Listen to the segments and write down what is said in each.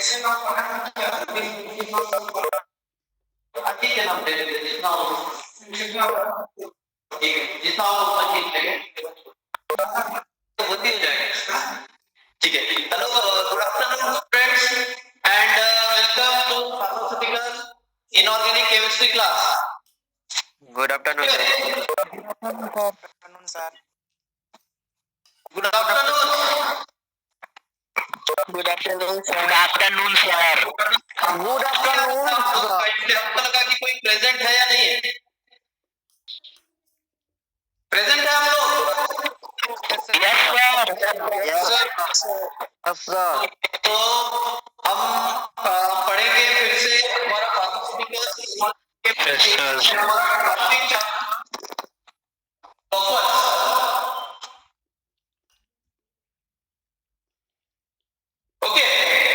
ठीक है, हम दे देते जितना हो ठीक है, जितना हो उतना ठीक लगे तो होती हो जाएगा। ठीक है, hello, good afternoon friends and welcome to pharmaceutical inorganic chemistry class. Good afternoon sir. Good afternoon good afternoon sir. Good afternoon sir. Good afternoon. आपको लगा कि कोई प्रेजेंट है या नहीं है? प्रेजेंट है आप लोग? Yes sir. तो हम पढ़ेंगे फिर से हमारा फार्मास्यूटिकल ओके।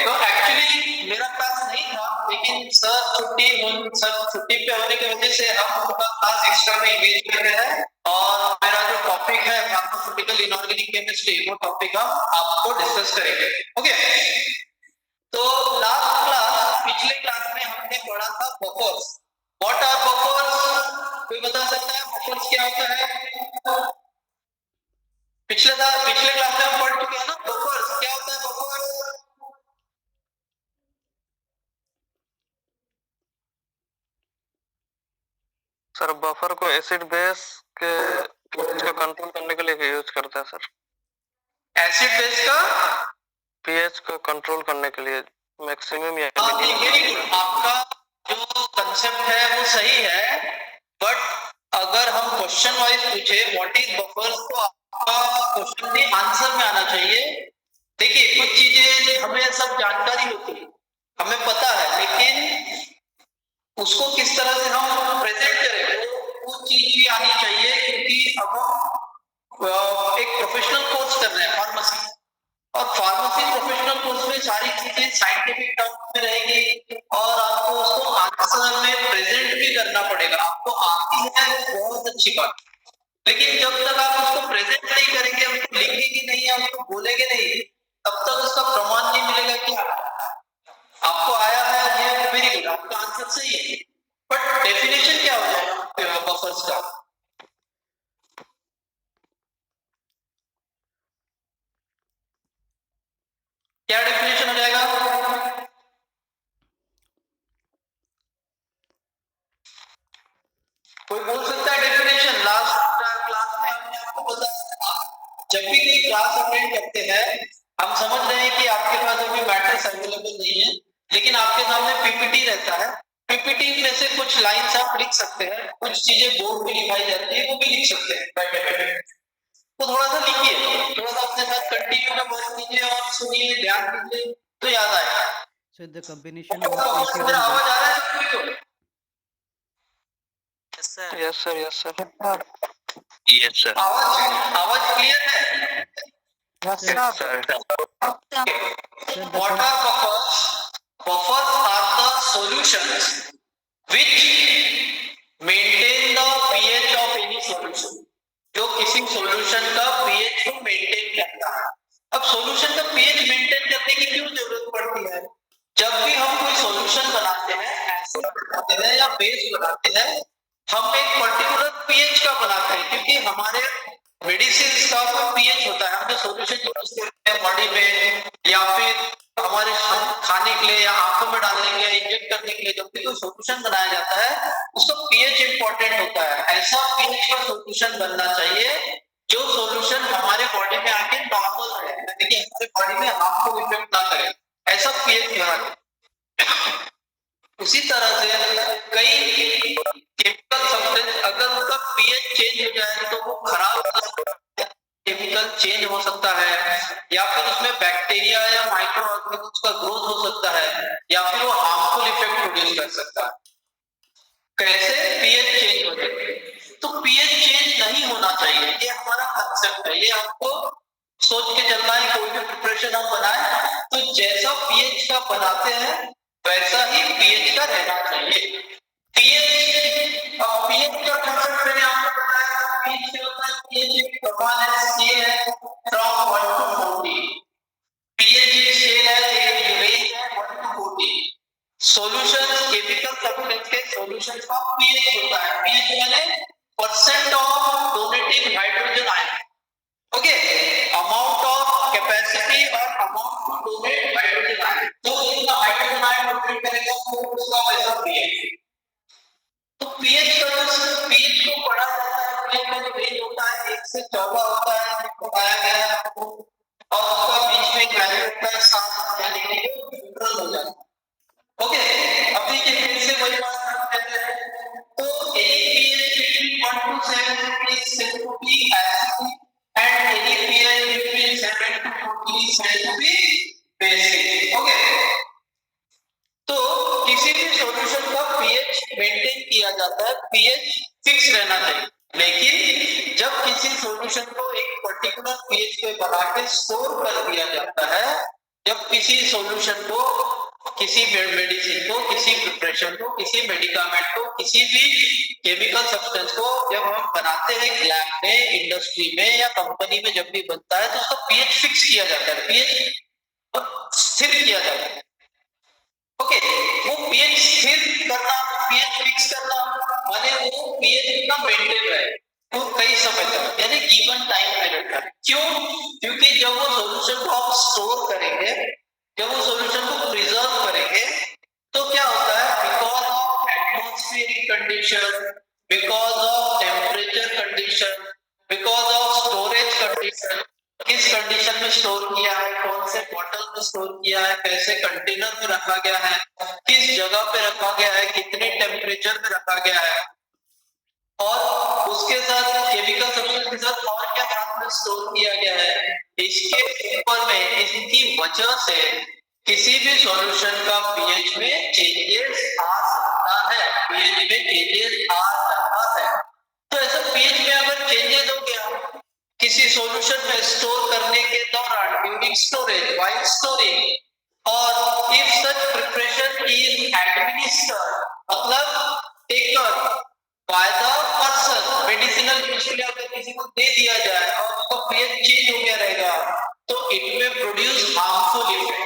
तो एक्चुअली मेरा क्लास नहीं था, लेकिन सर छुट्टी पे होने की वजह से हम उनका क्लास एक्स्ट्रा में एंगेज कर रहे हैं और मेरा जो टॉपिक है फार्मास्यूटिकल इनऑर्गेनिक केमिस्ट्री, वो टॉपिक हम आपको डिस्कस करेंगे। ओके, तो लास्ट क्लास, पिछले क्लास में हमने पढ़ा था बफर्स। What are buffers? कोई बता सकता है बफर्स क्या होता है? पिछले क्लास में हम पढ़ चुके हैं ना बफर्स। क्या होता है बफर्स? सर बफर को एसिड बेस के पीएच को कंट्रोल करने के लिए यूज करते हैं सर। एसिड बेस का पीएच को कंट्रोल करने के लिए मैक्सिमम या मिनिमम। आपका जो कंसेप्ट है वो सही है, बट अगर हम क्वेश्चन वाइज पूछे व्हाट इज बफर्स, तो आपका क्वेश्चन भी आंसर में आना चाहिए। देखिए, कुछ चीजें हमें सब जानकारी होती है, हमें पता है, लेकिन उसको किस तरह से हम प्रेजेंट करें वो चीज भी आनी चाहिए, क्योंकि अब हम एक प्रोफेशनल कोर्स कर रहे हैं फार्मेसी, और फार्मेसी प्रोफेशनल कोर्स में सारी चीजें साइंटिफिक टर्म्स में रहेगी और आपको उसको आंसर में प्रेजेंट भी करना पड़ेगा। आपको आती है बहुत अच्छी बात, लेकिन जब तक आप उसको प्रेजेंट नहीं करेंगे, उसको लिखेंगे नहीं, उसको बोलेंगे नहीं, तब तक उसका प्रमाण नहीं मिलेगा कि आपको आया है। ये वेरी गुड, आपका आंसर सही है, बट डेफिनेशन क्या हो जाएगा बफर्स का? क्या डेफिनेशन हो जाएगा? कोई बोल सकता है डेफिनेशन? लास्ट क्लास में हमने आपको बताया, जब भी कोई क्लास अटेंड करते हैं, हम समझ रहे हैं कि आपके पास अभी मैट्रिक्स अवेलेबल नहीं है, लेकिन आपके सामने पीपीटी रहता है। पीपीटी में से कुछ लाइंस आप लिख सकते हैं, कुछ चीजें बोर्ड पे लिखाई जाती है वो भी लिख सकते हैं बैठे बैठे। तो थोड़ा सा लिखिए, थोड़ा सा अपने साथ कंटिन्यू में वर्क कीजिए और सुनिए, ध्यान दीजिए, तो याद आएगा। So the combination मेरा of acid आवाज and आ रहा है सबको? Yes sir. Yes sir. आवाज क्लियर है? Yes, sir. What are buffers? Buffers are the solutions which maintain the pH of any solution. जो किसी सॉल्यूशन का पीएच को मेंटेन करता है। अब सॉल्यूशन का पीएच मेंटेन करने की क्यों जरूरत पड़ती है? जब भी हम कोई सॉल्यूशन बनाते हैं, एसिड बनाते हैं या बेस बनाते हैं, हम एक पर्टिकुलर पीएच का बनाते हैं, क्योंकि हमारे मेडिसिन का कोई पीएच होता है। हम जो सॉल्यूशन यूज करते हैं बॉडी में या फिर हमारे खाने के लिए या आंखों में डालने के लिए, इंजेक्ट करने के लिए, जब भी कोई सॉल्यूशन बनाया जाता है, उसका पीएच इंपॉर्टेंट होता है। ऐसा पीएच का सॉल्यूशन बनना चाहिए जो सॉल्यूशन हमारे बॉडी में आके नॉर्मल रहे, यानी कि हमारे बॉडी में हार्मफुल इफेक्ट ना करे, ऐसा पीएच होना चाहिए। उसी तरह से कई केमिकल सब्सटेंस, अगर उनका पीएच चेंज हो जाए तो वो खराब हो सकता है, केमिकल चेंज हो सकता है, या फिर उसमें बैक्टीरिया या माइक्रो ऑर्गेनिजम्स का ग्रोथ हो सकता है, या फिर वो हार्मफुल इफेक्ट प्रोड्यूस कर सकता है। कैसे? पीएच चेंज हो जाए, तो पीएच चेंज नहीं होना चाहिए, ये हमारा कंसेप्ट है। ये आपको सोच के चलना है, कोई भी प्रिपरेशन हम बनाए तो जैसा पीएच का बनाते हैं वैसा ही पीएच का रहना चाहिए। पीएच का कंसेप्ट मैंने आपको बताया, पीएच क्या होता है? पीएच एक प्रमाण है, स्केल है फ्रॉम 1 to 40। पीएच एक स्केल है, एक रेंज है 1 to सॉल्यूशन का पीएच होता है। पीएच माने percent of donating hydrogen ion, okay, amount of capacity और amount to donate hydrogen ion. तो जितना हाइड्रोजन आयन डोनेट करेगा वो उसका वैसा पीएच। तो पीएच का जो पीएच को पढ़ा जाता है, पीएच का जो रेंज होता है 1 से 14 होता है, बताया गया है आपको, और उसका बीच में एक वैल्यू होता है 7, यानी कि न्यूट्रल हो जाता है। ओके, अभी के फिर से वही बात हम कहते हैं। तो any pH between 1 to 7 is said to be acidic and any pH between 7 to 14 is said to be basic। Okay, तो किसी भी सॉल्यूशन का पीएच मेंटेन किया जाता है, पीएच फिक्स रहना चाहिए। लेकिन जब किसी सॉल्यूशन को एक पर्टिकुलर पीएच पे बना के स्टोर कर दिया जाता है, जब किसी सॉल्यूशन को, किसी मेडिसिन को, किसी प्रिपरेशन को, किसी मेडिकामेंट को, किसी भी केमिकल सब्सटेंस को जब हम बनाते हैं लैब में, इंडस्ट्री में या कंपनी में, जब भी बनता है तो उसका पीएच फिक्स किया जाता है, पीएच स्थिर किया जाता है। ओके, वो पीएच स्थिर करना, पीएच फिक्स करना माने वो पीएच इतना मेंटेन रहे तो कई समय तक, यानी गिवन टाइम पीरियड तक। क्यों? क्योंकि जब वो सॉल्यूशन को आप स्टोर करेंगे, जब वो सॉल्यूशन को प्रिजर्व करेंगे, तो क्या होता है, because of atmospheric condition, because of temperature condition, because of storage condition, किस कंडीशन में स्टोर किया है, कौन से बॉटल में स्टोर किया है, कैसे कंटेनर में रखा गया है, किस जगह पे रखा गया है, कितने टेम्परेचर में रखा गया है, और उसके साथ केमिकल सब्सटेंस के साथ और क्या साथ में स्टोर किया गया है, इसके ऊपर में, इसकी वजह से किसी भी सॉल्यूशन का पीएच में चेंजेस आ सकता है, पीएच में चेंजेस आ सकता है। तो ऐसा पीएच में अगर चेंजेस हो गया किसी सॉल्यूशन में स्टोर करने के दौरान, ड्यूरिंग स्टोरेज, व्हाइल स्टोरिंग, और if such preparation is administered, मतलब taken by the person, medicinal use अगर किसी को दे दिया जाए और उसका पीएच चेंज हो गया रहेगा, तो इट में प्रोड्यूस हार्मफुल इफेक्ट,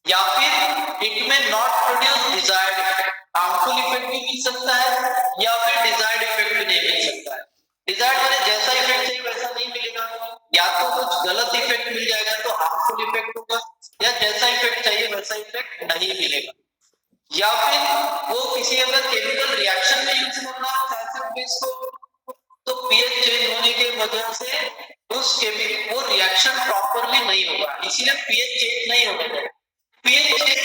या फिर इट में not produce desired effect. Harmful effect भी मिल सकता है या फिर डिजायर्ड इफेक्ट भी नहीं मिल सकता है। डिजायर्ड माने जैसा इफेक्ट चाहिए वैसा नहीं मिलेगा, या तो कुछ गलत इफेक्ट मिल जाएगा तो हार्मफुल इफेक्ट होगा, या जैसा इफेक्ट चाहिए वैसा इफेक्ट नहीं मिलेगा, या फिर वो किसी अगर केमिकल रिएक्शन में यूज करना है एसिड बेस को, तो पीएच चेंज होने की वजह से उस केमिकल वो रिएक्शन प्रॉपर्ली नहीं होगा, इसीलिए पीएच चेंज नहीं होने देगा। पीएच चेंज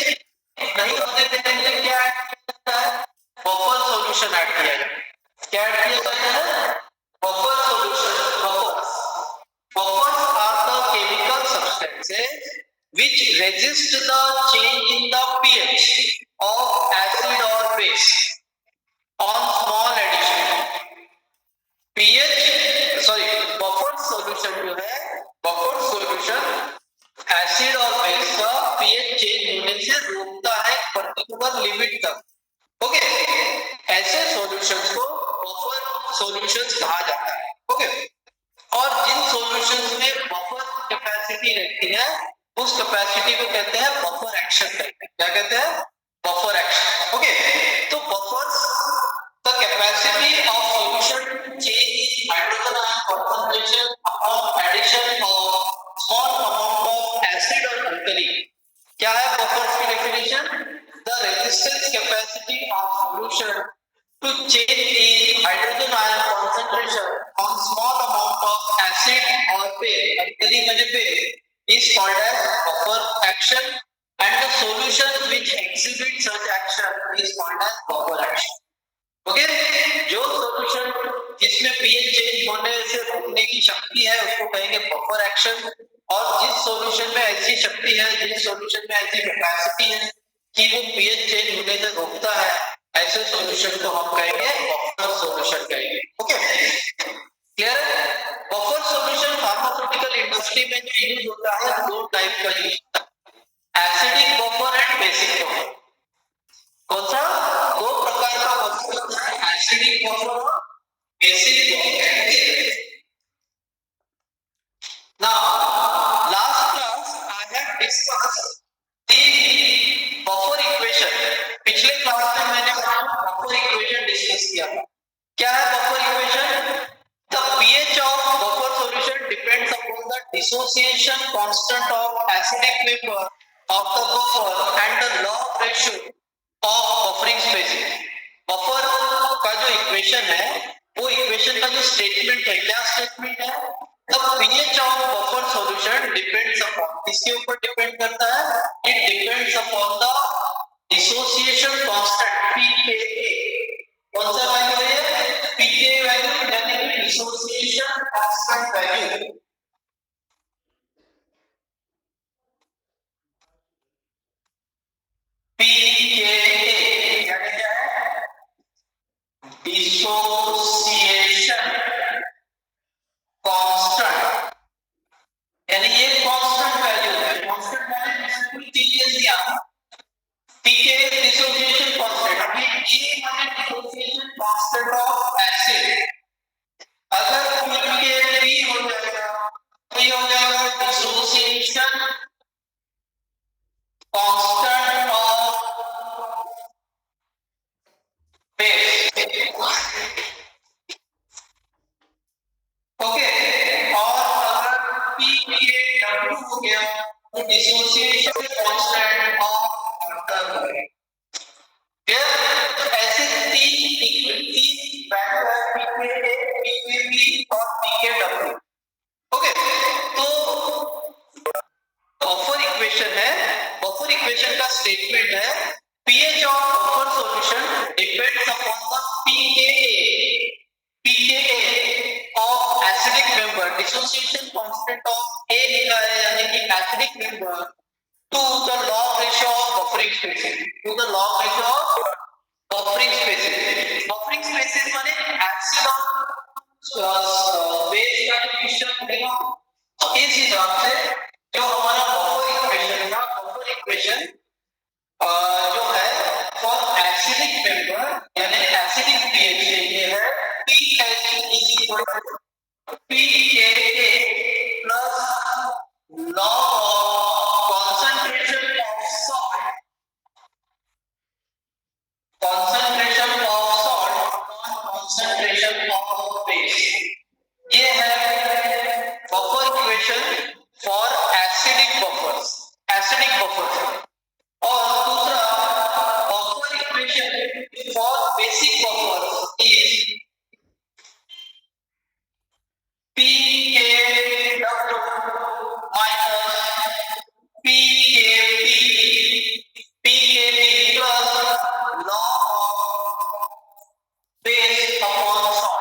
नहीं होने देने के लिए क्या ऐड किया जाता है, बफर सॉल्यूशन ऐड किया जाता है। क्या ऐड किया जाता है? Buffer solution. Buffers are the chemical substances which resist the change in the pH of acid or base on small addition. buffer solution जो है, buffer solution एसिड और बेस का pH चेंज होने से रोकता है पर्टिकुलर लिमिट तक। Okay, ऐसे सॉल्यूशंस को बफर सॉल्यूशंस कहा जाता है। ओके, और जिन सॉल्यूशंस में बफर कैपेसिटी रहती है उस कैपेसिटी को कहते हैं बफर एक्शन कहते हैं। क्या कहते हैं? Buffer action. ओके, तो buffers the capacity of solution change hydrogen ion concentration upon addition of small amount of acid or alkali। क्या है बफर्स की definition? The resistance capacity of solution to change in hydrogen ion concentration on small amount of acid or base, alkali maine base, is called as buffer action, and the solution which exhibit such action is called as buffer action। Okay, जो solution जिसमें pH change होने से रोकने की शक्ति है उसको कहेंगे बफर एक्शन, और जिस सॉल्यूशन में ऐसी शक्ति है, जिस सॉल्यूशन में ऐसी कैपेसिटी है कि वो पीएच चेंज होने से रोकता है, ऐसे सॉल्यूशन को हम कहेंगे बफर सॉल्यूशन कहेंगे। ओके, क्लियर है? बफर सॉल्यूशन फार्मास्यूटिकल इंडस्ट्री में जो यूज होता है दो टाइप का यूज होता है, acidic buffer and basic buffer. कौन सा? दो प्रकार का बफर होता है, एसिडिक बफर और basic buffer. Now last class I have discussed the buffer equation. पिछले क्लास में मैंने buffer equation dissociation constant of acidic member of the buffer and the log ratio of buffering spacing. Buffer का जो equation है वो equation का जो statement है, क्या स्टेटमेंट है? The pH of buffer solution depends upon, किसके ऊपर डिपेंड करता है? It depends upon the dissociation constant pKa. कौन सा वैल्यू है? pKa वैल्यू यानी कि dissociation constant वैल्यू। pKa यानी क्या है? dissociation constant, यानी ये कांस्टेंट वैल्यू है। कांस्टेंट वैल्यू इसमें कोई चेंजेस नहीं आता। pK dissociation constant, अभी ये हमें dissociation constant ऑफ एसिड, अगर pK भी हो जाएगा तो ये हो जाएगा dissociation constant of base. Okay, और अगर pKw हो गया तो डिसोसिएशन कांस्टेंट ऑफ वाटर हो गया। तो ऐसे तीन वैल्यू है pKa, pKb और pKw। ओके, तो बफर इक्वेशन है, बफर इक्वेशन का स्टेटमेंट है pH of buffer solution depends upon the pKa of acidic member, dissociation constant of A लिखा है यानी कि acidic member to the log ratio of buffering spacing, to the log ratio of buffering spacing। buffering spacing माने acid और base का डिफिशन देगा। तो इस हिसाब से जो हमारा बफर इक्वेशन जो है फॉर एसिडिक मेंबर यानी एसिडिक pH ये है pH is equal to pKa plus log of concentration of salt upon concentration of base। ये है buffer equation for acidic buffers, acidic buffers. और दूसरा buffer equation for basic buffers is pKw minus pKb plus log of base upon salt।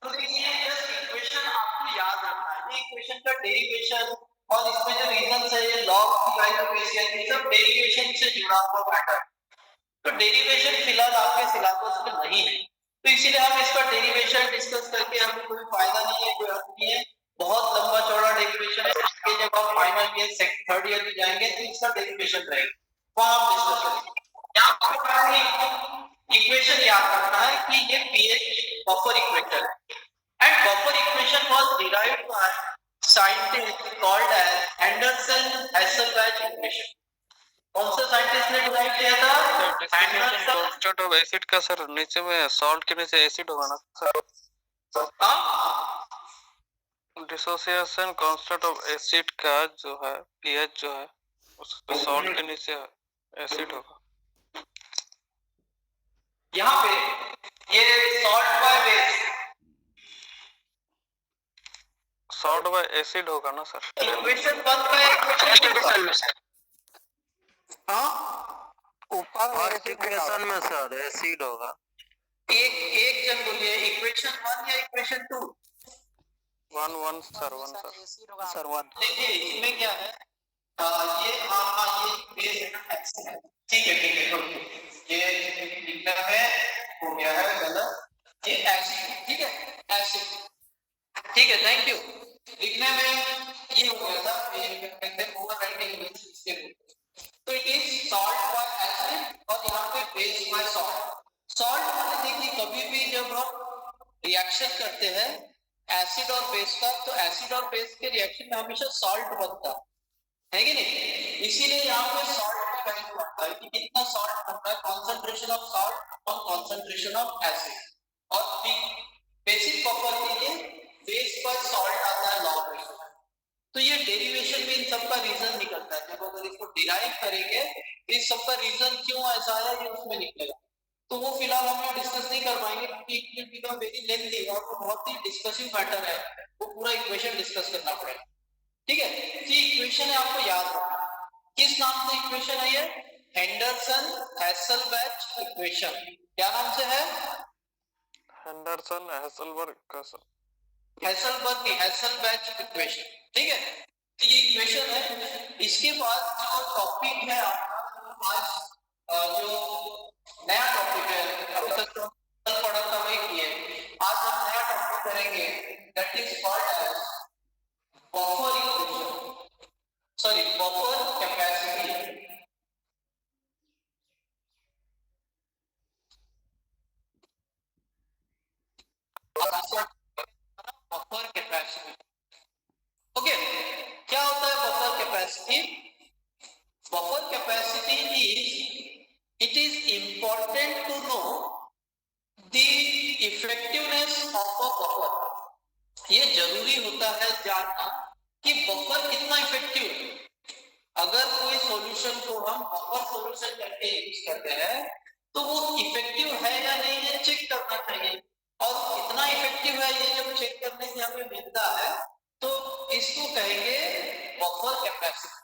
तो देखिए just equation आपको याद रखना है, ये इक्वेशन का डेरिवेशन और इसमें जो रीजंस है ये लॉग की वैल्यू कैसी है, ये सब डेरिवेशन से जुड़ा हुआ मैटर। तो डेरिवेशन फिलहाल आपके सिलेबस में नहीं है, तो इसीलिए हम इसका डेरिवेशन डिस्कस करके हमें कोई फायदा नहीं है, कोई अर्थ नहीं है। बहुत लंबा चौड़ा डेरिवेशन है, इसके जब आप फाइनल ईयर थर्ड ईयर में जाएंगे तो इसका डेरिवेशन रहेगा, वहां हम डिस्कस करेंगे। यहाँ पर इक्वेशन याद रखना है कि ये pH बफर इक्वेशन है and buffer equation was derived by scientist called as Anderson-Hasselbalch equation। कौन सा साइंटिस्ट ने डिराइव किया था? एंडरसन कांस्टेंट ऑफ एसिड का सर नीचे में सॉल्ट के नीचे एसिड होगा ना सर? हाँ, डिसोसिएशन कांस्टेंट ऑफ एसिड का जो है pH जो है उसमें सॉल्ट के नीचे एसिड होगा। यहाँ पे ये salt by base, salt bye acid होगा ना सर? इक्वेशन 1 का इक्वेशन हाँ ऊपर इक्वेशन में सर एसिड होगा। एक जन बोलिए इक्वेशन 1 या इक्वेशन 2? 1 सर 1। देखिए इसमें क्या है, ये ये बेस है ना एक्स है, ठीक है ये लिखना है हो गया है गलत, ये एसिड, ठीक है एसिड, ठीक है थैंक यू। लिखने में ये हो गया था, ये कहते हैं ओवर राइटिंग में इसके, तो it is salt bye acid और यहाँ पे बेस बाय सॉल्ट। सॉल्ट यानी कि कभी भी जब हम रिएक्शन करते हैं एसिड और बेस का, तो एसिड और बेस के रिएक्शन में हमेशा सॉल्ट बनता है कि नहीं, इसीलिए यहाँ पे सॉल्ट का वैल्यू आता है कि कितना सॉल्ट बनता है, कंसंट्रेशन ऑफ सॉल्ट और concentration of acid. Basic buffer के लिए बेस पर सॉल्ट आता है लॉग रेशियो। तो ये डेरिवेशन में इन सब का रीजन निकलता है। जब अगर इसको डिराइव करेंगे इस सब का रीजन क्यों ऐसा है ये उसमें निकलेगा। तो वो फिलहाल हम लोग डिस्कस नहीं कर पाएंगे क्योंकि it will become very lengthy और वो बहुत ही डिस्कसिंग मैटर है, वो पूरा इक्वेशन डिस्कस करना पड़ेगा। ठीक है, तो इक्वेशन है आपको याद रखना। किस नाम से इक्वेशन है ये? Henderson Hasselbalch equation. क्या नाम से है? Henderson हैसेलबर्ग equation. हैसेलबर्ग की हैसेलबैच इक्वेशन। ठीक है, तो ये इक्वेशन है। इसके बाद जो टॉपिक है आपका आज जो नया टॉपिक है, अभी तक तो कल पढ़ा था वही किए, आज हम नया टॉपिक करेंगे that is called as buffer equation, sorry buffer capacity. Buffer capacity. Okay, क्या होता है buffer capacity? Buffer capacity it is important to know the effectiveness of a buffer. ये जरूरी होता है जानना कि बफर कितना इफेक्टिव है। अगर कोई सॉल्यूशन को हम बफर सॉल्यूशन करके यूज करते हैं तो वो इफेक्टिव है या नहीं है चेक करना चाहिए। और कितना इफेक्टिव है ये जब चेक करने से हमें मिलता है तो इसको कहेंगे buffer capacity.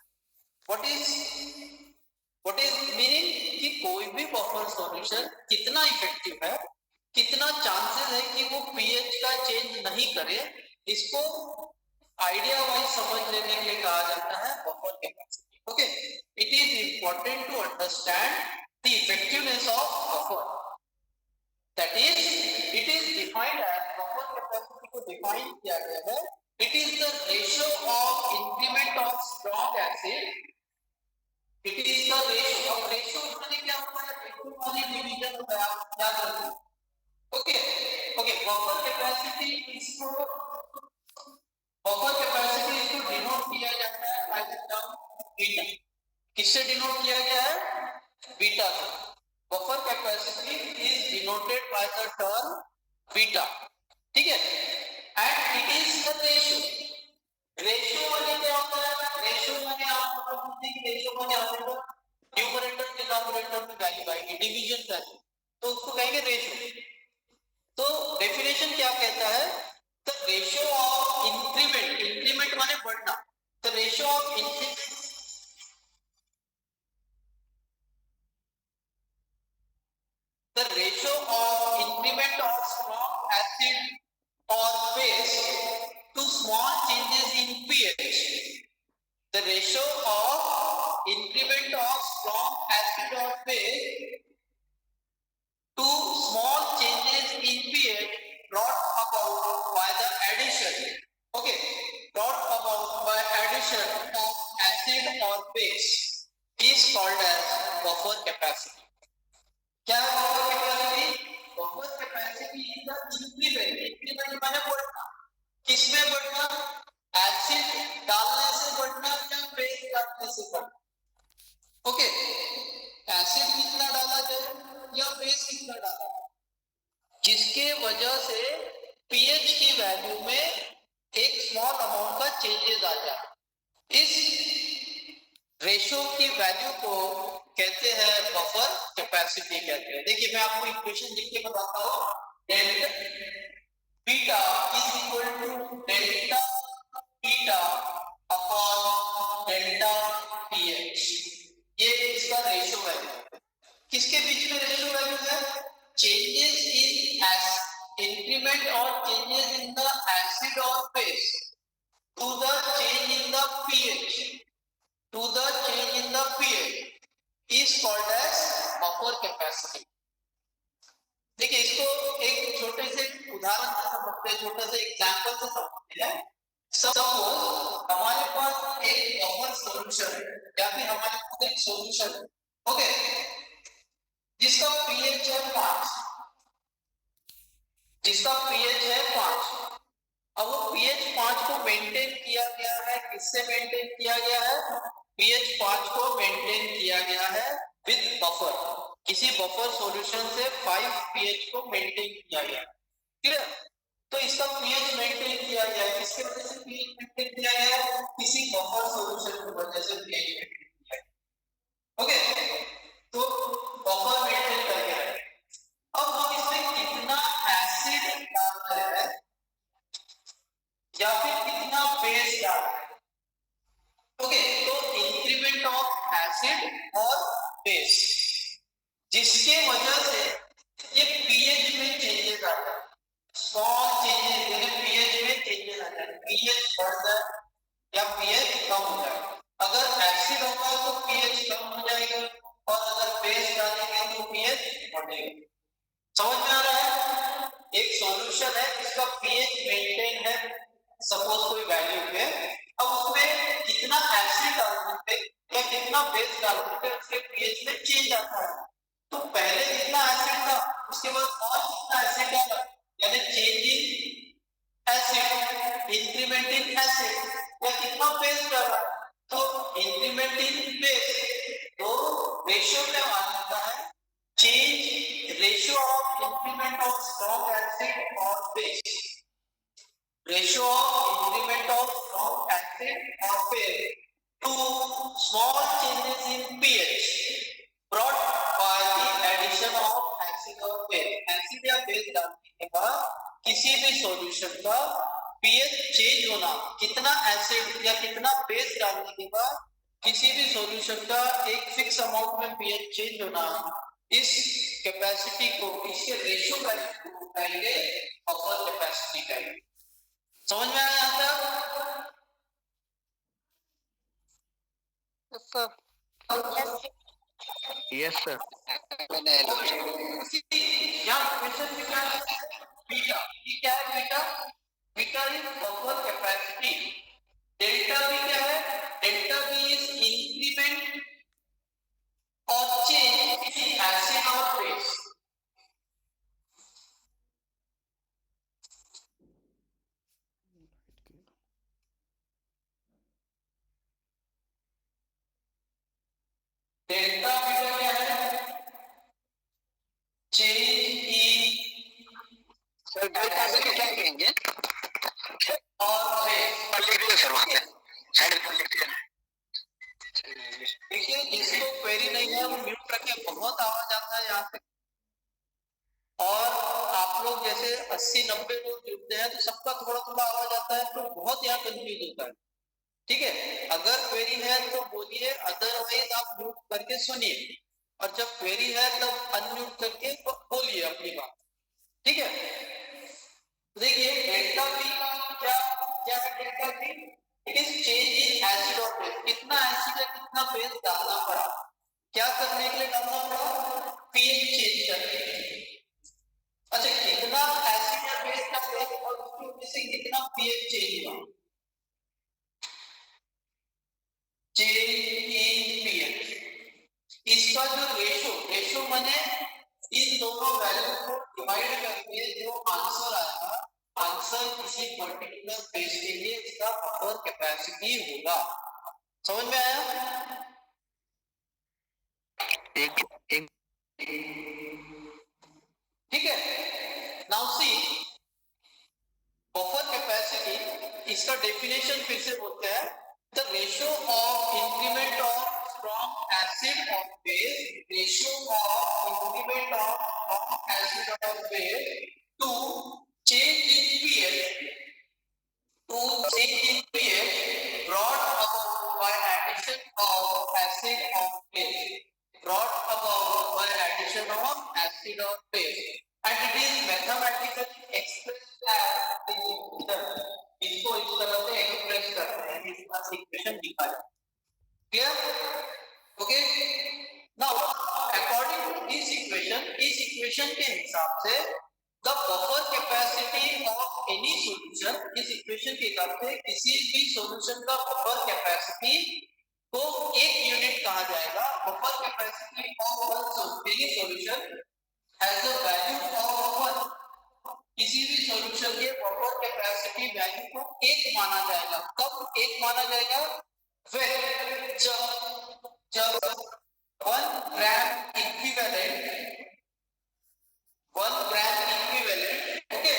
What is meaning कि कोई भी बफर सॉल्यूशन कितना इफेक्टिव है, कितना चांसेस है कि वो पीएच का चेंज नहीं करे, इसको आइडिया वाइज समझ लेने के लिए कहा जाता है buffer capacity. Okay, it is important to understand the effectiveness of buffer. That is it is defined as buffer capacity को डिफाइन किया गया है, it is the ratio of increment of strong acid. It is the ratio of, ratio माने क्या होता है? Ratio माने division होता है, आप क्या करते हैं? ओके ओके, बफर कैपेसिटी इसको डिनोट किया जाता है बाय द टर्म बीटा। किससे डिनोट किया गया है? बीटा से। Buffer capacity is denoted by the term beta. ठीक है, and it is the ratio. Ratio माने क्या होता है? रेशियो माने आप पता करते हैं कि रेशियो माने आपको न्यूमरेटर डिनोमिनेटर में वैल्यू आएगी, डिवीजन वैल्यू, तो उसको कहेंगे रेशियो। तो डेफिनेशन क्या कहता है? The ratio of increment, increment माने बढ़ना, the ratio of increment, the ratio of increment of strong acid or base to small changes in pH. The ratio of increment of strong acid or base to small changes in pH brought about by the addition, okay, brought about by addition of acid or base is called as buffer capacity. क्या है buffer capacity? Buffer capacity is the increment, increment माने बढ़ना। किसमें बढ़ना? Acid डालने से बढ़ना या बेस डालने से बढ़ना। ओके, एसिड कितना डाला जाए या बेस कितना डाला जाए, जिसके वजह से पीएच की वैल्यू में एक स्मॉल अमाउंट का चेंजेस आ जाए। इस रेशियो की वैल्यू को कहते हैं बफर कैपेसिटी कहते हैं। देखिए मैं आपको इक्वेशन लिख के बताता हूँ। Delta beta is equal to delta beta upon delta pH. ये इसका रेशियो वैल्यू है। किसके बीच में रेशियो वैल्यू है? चेंजेस इन इंक्रीमेंट और चेंजेस इन द एसिड और base to the change in the pH, to the change in the pH is called as buffer capacity. देखिए इसको एक छोटे से उदाहरण से समझते हैं, छोटे से एग्जांपल से समझते हैं। सपोज हमारे पास एक बफर सॉल्यूशन है या फिर हमारे पास एक सॉल्यूशन है, ओके, जिसका पीएच है 5, जिसका पीएच है 5। अब वो पीएच 5 को मेंटेन किया गया है, किससे मेंटेन किया गया है? पीएच 5 को मेंटेन किया गया है विद बफर, किसी बफर सॉल्यूशन से 5 पीएच को मेंटेन किया गया। क्लियर? तो इसका पीएच मेंटेन किया गया है। किसके वजह से पीएच मेंटेन किया गया है? किसी बफर सॉल्यूशन की वजह से पीएच मेंटेन किया है। ओके, तो बफर मेंटेन करके रखें। अब हम इसमें कितना एसिड डाल रहे हैं या फिर कितना बेस डाल रहे हैं। ओके, तो इंक्रीमेंट ऑफ एसिड और बेस, जिसके वजह से ये पीएच में चेंजेस आ जाए, स्मॉल चेंजेस, यानी पीएच में चेंजेस आ जाए, पीएच बढ़ जाए या पीएच कम हो जाए। अगर एसिड होगा तो पीएच कम हो जाएगा और अगर बेस डालेंगे तो पीएच बढ़ेगा। समझ में आ रहा है? एक सॉल्यूशन है जिसका पीएच मेंटेन है, सपोज कोई वैल्यू पे, अब उसमें कितना एसिड डालने पे या कितना बेस डालने पे उसके पीएच में चेंज आता है। तो पहले जितना एसिड था उसके बाद और कितना एसिड डाला, यानी change in acid, increment in acid, या कितना बेस डाला, तो इंक्रीमेंट इन बेस, तो रेशियो में आ जाता है change ratio of increment of strong acid और base, ratio of increment of strong acid or base to small changes in pH brought by the addition of acid or base. Acid या base डालने के बाद किसी भी solution का pH change होना, कितना एसिड या कितना बेस डालने के बाद किसी भी सॉल्यूशन का एक फिक्स अमाउंट में pH चेंज होना, इस कैपेसिटी को, इसके रेशियो वैल्यू को कहेंगे बफर कैपेसिटी कहेंगे। समझ में आया यहाँ तक? Yes sir. यहाँ क्वेश्चन में क्या है? बीटा, ये क्या है beta? Beta is buffer capacity. Delta B क्या है? डेल्टा बी इज इंक्रीमेंट और चेंज इन एसिड और बेस। डेल्टा बीटा क्या है? Change in, sir delta B को क्या कहेंगे? और लिख दिया सर वहाँ पे साइड पर लिख दिया। देखिए जिसको क्वेरी नहीं है वो म्यूट रखे, बहुत आवाज आता है यहाँ पे। और आप लोग जैसे 80-90 लोग जुड़ते हैं तो सबका थोड़ा थोड़ा आवाज आता है, तो बहुत यहाँ कंफ्यूज होता है। ठीक है, अगर क्वेरी है तो बोलिए, अदरवाइज आप म्यूट करके सुनिए, और जब क्वेरी है तब अनम्यूट करके बोलिए अपनी बात। ठीक है, देखिए डेल्टा बी का क्या क्या है? Delta B it is change in acid और बेस। कितना एसिड या कितना बेस डालना पड़ा, क्या करने के लिए डालना पड़ा? पीएच चेंज करने के लिए। अच्छा, कितना एसिड या बेस डाले और उसकी वजह से कितना पीएच चेंज हुआ? Change in pH. इसका जो रेशियो माने इन दोनों वैल्यू को डिवाइड करके जो आंसर आएगा, आंसर किसी पर्टिकुलर बेस के लिए इसका बफर कैपेसिटी होगा। समझ में आया? एक ठीक है, नाउ सी बफर कैपेसिटी, इसका डेफिनेशन फिर से बोलते हैं, the ratio of increment of strong acid और base, ratio of increment of strong acid और base to change in pH, brought about by addition of acid or base, brought about by addition of acid or base, and it is mathematically expressed as इसको इस तरह से express करते हैं, इसका equation लिखा जाता है। Clear? Okay, now according to this equation, इस इक्वेशन के हिसाब से the buffer capacity of any solution, इस इक्वेशन के हिसाब से किसी भी सॉल्यूशन का बफर कैपेसिटी को एक यूनिट कहा जाएगा। Buffer capacity of any solution has a value of 1। किसी भी सॉल्यूशन के बफर कैपेसिटी वैल्यू को एक माना जाएगा। कब एक माना जाएगा? when जब 1 gram equivalent, 1 gram equivalent, okay,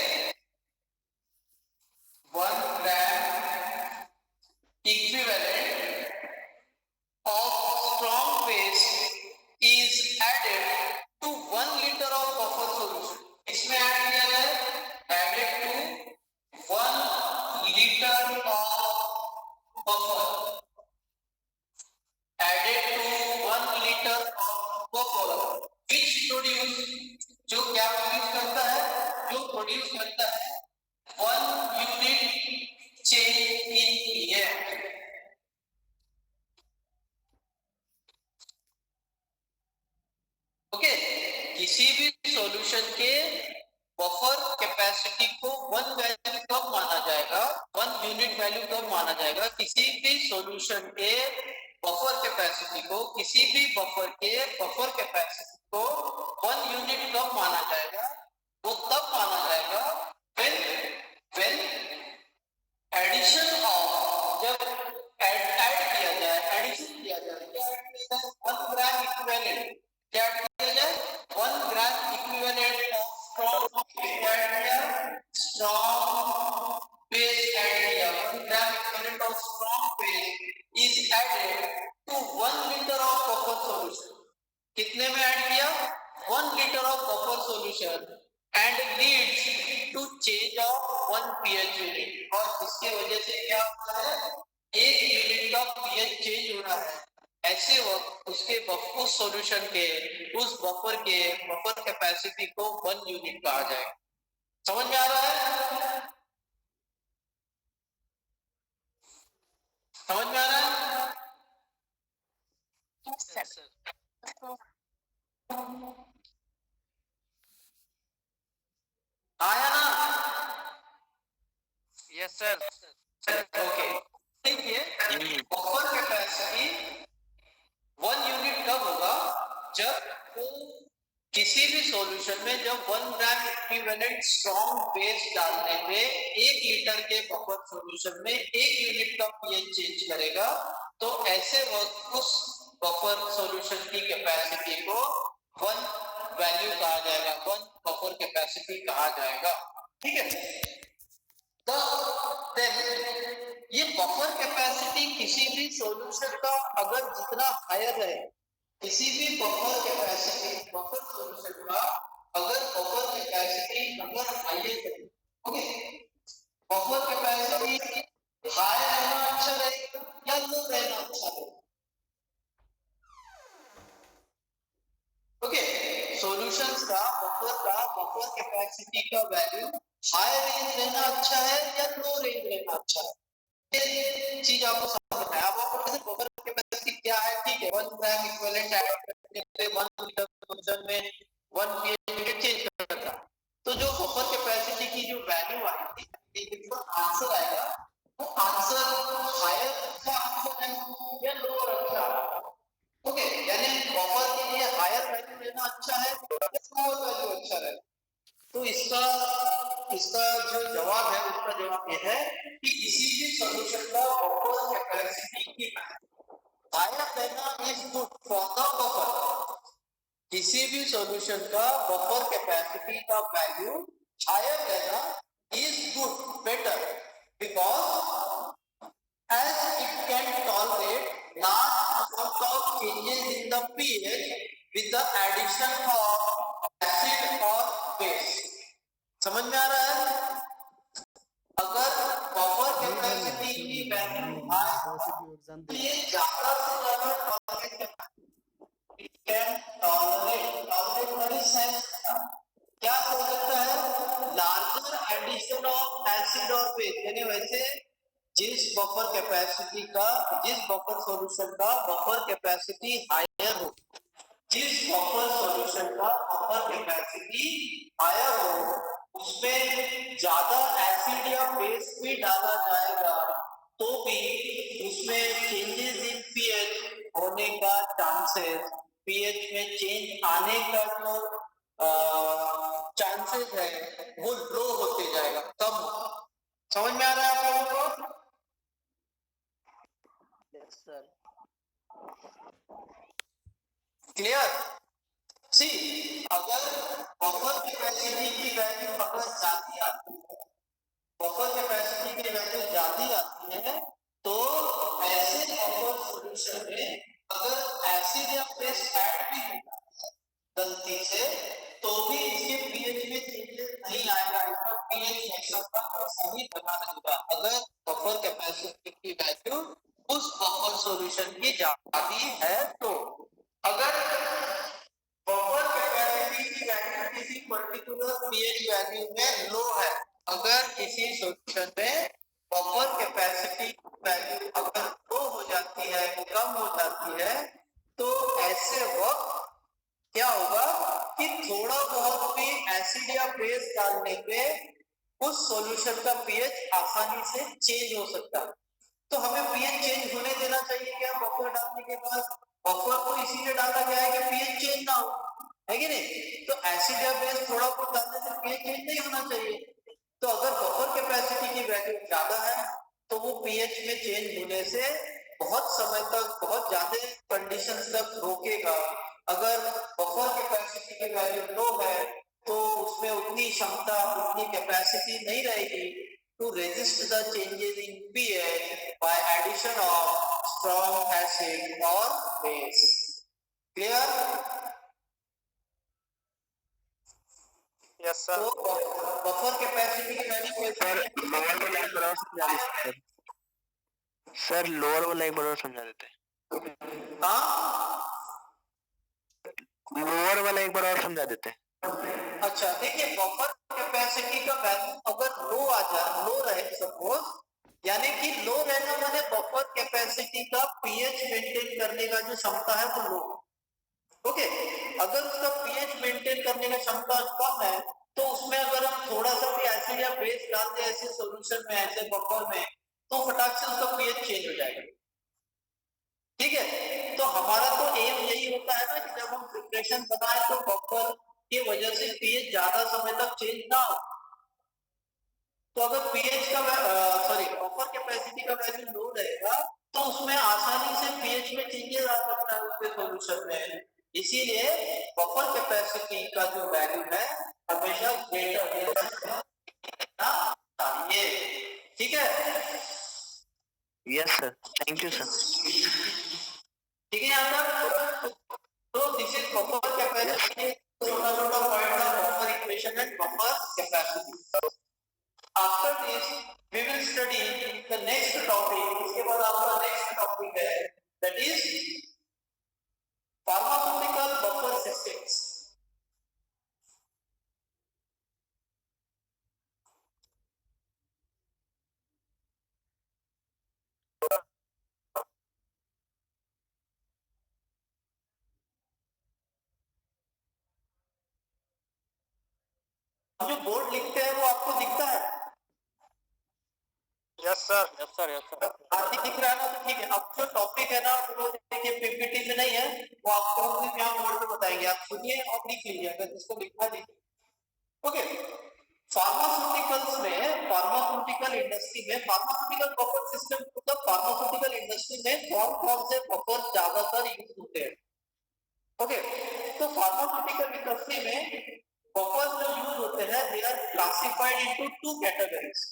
किसी भी सॉल्यूशन के बफर कैपेसिटी को 1 वैल्यू कब माना जाएगा, 1 यूनिट वैल्यू कब माना जाएगा, किसी भी सॉल्यूशन के बफर कैपेसिटी को, किसी भी बफर के बफर कैपेसिटी को 1 यूनिट कब माना जाएगा, वो तब माना जाएगा when एडिशन ऑफ, जब ऐड किया जाए, एडिशन किया जाए, क्या ऐड किया जाए, 1 ग्राम इक्विवेलेंट, क्या ऐड किया जाए, 1 gram equivalent of strong base add किया, 1 gram equivalent of strong base is added to 1 liter of buffer solution. कितने में ऐड किया, 1 liter of buffer solution and leads to change of 1 pH unit, और इसके वजह से क्या होता है, 1 यूनिट का pH चेंज हो रहा है। ऐसे वक्त उसके उस सॉल्यूशन के उस बफर के बफर कैपेसिटी को 1 यूनिट कहा जाएगा। समझ में आ रहा है, समझ में आ रहा है? आया ना? Yes sir. ओके, देखिए बफर कैपेसिटी 1 यूनिट कब होगा, जब किसी भी सॉल्यूशन में जब 1 ग्राम इक्विवेलेंट स्ट्रॉन्ग बेस डालने पे 1 लीटर के बफर सॉल्यूशन में 1 यूनिट का पीएच चेंज करेगा, तो ऐसे वक्त उस बफर सॉल्यूशन की कैपेसिटी को 1 वैल्यू कहा जाएगा, 1 बफर कैपेसिटी कहा जाएगा। ठीक है, तो ये बफर कैपेसिटी किसी भी सॉल्यूशन का अगर जितना हायर है, किसी भी बफर कैपेसिटी बफर सॉल्यूशन का अगर बफर कैपेसिटी अगर हायर है, ओके, बफर कैपेसिटी हाई रहना अच्छा रहेगा या लो रहना अच्छा रहेगा, ओके, सॉल्यूशंस का बफर कैपेसिटी का वैल्यू हाई रेंज रहना अच्छा है या लो रेंज रहना अच्छा है, ये चीज आपको समझना है। अब आपको बफर कैपेसिटी क्या है, ठीक है, 1 ग्राम इक्विवेलेंट ऐड करने पे 1 लीटर सॉल्यूशन में 1 pH यूनिट चेंज करता, तो जो बफर कैपेसिटी की जो वैल्यू आएगी, जो आंसर आएगा, वो आंसर हायर अच्छा आंसर है या लोअर अच्छा, ओके, यानी बफर के लिए हायर वैल्यू लेना अच्छा है या लोअर वैल्यू अच्छा है। तो इसका जो जवाब है, उसका जवाब ये है कि किसी भी सॉल्यूशन का बफर कैपेसिटी की हायर रहना is good for the buffer, किसी भी सॉल्यूशन का बफर कैपेसिटी का वैल्यू हायर रहना is good, better, because as it can tolerate large amount of changes in the pH with the addition of acid or base। समझ में आ रहा है? अगर बफर कैपेसिटी की वैल्यू ये ज्यादा से ज्यादा टॉलरेट इट कैन टॉलरेट वाली सेंस क्या हो सकता है, लार्जर एडिशन ऑफ एसिड और बेस, यानी वैसे जिस बफर कैपेसिटी का, जिस बफर सॉल्यूशन का बफर कैपेसिटी हायर हो, जिस बफर सॉल्यूशन का बफर कैपेसिटी हायर हो, उसमें ज्यादा एसिड या बेस भी डाला जाएगा तो भी उसमें चेंजेस इन पीएच होने का चांसेस, पीएच में चेंज आने का जो चांसेस है वो लो होते जाएगा, कम होगा। समझ में आ रहा है आप लोगों को? Sir clear? सी, अगर बफर कैपेसिटी की वैल्यू अगर ज्यादा आती है, बफर कैपेसिटी की वैल्यू ज्यादा आती है, तो ऐसे बफर सॉल्यूशन में अगर एसिड या बेस ऐड भी होता है गलती से, तो भी इसके पीएच में चेंजेस नहीं आएगा, इसका पीएच वैसा का वैसा ही बना रहेगा, अगर बफर कैपेसिटी की वैल्यू उस बफर सॉल्यूशन की ज्यादा है तो। अगर बफर कैपेसिटी की वैल्यू किसी पर्टिकुलर पीएच वैल्यू में लो है, अगर किसी सॉल्यूशन में बफर कैपेसिटी वैल्यू अगर लो हो जाती है, कम हो जाती है, तो ऐसे वक्त क्या होगा कि थोड़ा बहुत भी एसिड या बेस डालने पे उस सॉल्यूशन का पीएच आसानी से चेंज हो सकता है। तो हमें पीएच चेंज होने देना चाहिए क्या बफर डालने के बाद? बफर को इसीलिए डाला गया है कि पीएच चेंज ना हो, है कि नहीं? तो एसिड या बेस थोड़ा बहुत डालने से पीएच चेंज नहीं होना चाहिए। तो अगर बफर कैपेसिटी की वैल्यू ज्यादा है तो वो पीएच में चेंज होने से बहुत समय तक, बहुत ज्यादा कंडीशंस तक रोकेगा। अगर बफर कैपेसिटी की वैल्यू लो है तो उसमें उतनी क्षमता, उतनी कैपेसिटी नहीं रहेगी to resist the changes in pH by addition of strong acid और बेस। क्लियर? यस तो सर। बफर कैपेसिटी की वैल्यू सर लोअर वाला एक बार समझा देते। हाँ, लोअर वाला एक बार और समझा देते। अच्छा देखिए, बफर कैपेसिटी का वैल्यू अगर लो आ जाए, लो रहे सपोज, यानी कि लो रहना माने बफर कैपेसिटी का पीएच मेंटेन करने का जो क्षमता है वो लो। ओके, अगर उसका पीएच मेंटेन करने का क्षमता कम है तो उसमें अगर हम थोड़ा सा भी एसिड या बेस डाल दें ऐसे सॉल्यूशन में, ऐसे बफर में, तो फटाक से उसका पीएच चेंज हो जाएगा। ठीक है, तो हमारा तो एम यही होता है ना कि जब हम प्रिपरेशन बनाए तो बफर की वजह से पीएच ज्यादा समय तक चेंज ना हो। तो अगर पीएच का बफर कैपेसिटी का वैल्यू लो रहेगा तो उसमें आसानी से पीएच में चेंजेस आ सकता है उसके सॉल्यूशन में। इसीलिए बफर कैपेसिटी का जो वैल्यू है हमेशा ग्रेटर होना चाहिए। ठीक है? Yes sir, thank you sir. ठीक है यहाँ तक? तो दिस इज बफर कैपेसिटी, छोटा छोटा पॉइंट था buffer equation and buffer capacity. After this we will study the next topic. इसके बाद आपका नेक्स्ट टॉपिक है that is pharmaceutical buffer systems. जो बोर्ड लिखते हैं वो आपको दिखता है? Yes sir, yes sir, yes sir. आप दिख रहा है ना? तो ठीक है। अब जो टॉपिक है ना वो देखिए पीपीटी में नहीं है, वो आपको हम यहाँ बोर्ड पे बताएंगे। आप सुनिए और लिख लीजिए अगर जिसको लिखना है। ओके, फार्मास्यूटिकल्स में, फार्मास्यूटिकल इंडस्ट्री में फार्मास्यूटिकल बफर सिस्टम, मतलब फार्मास्यूटिकल इंडस्ट्री में कौन कौन से बफर ज्यादातर यूज होते हैं? ओके, तो फार्मास्यूटिकल इंडस्ट्री में बफर्स जो यूज होते हैं they are classified into two categories.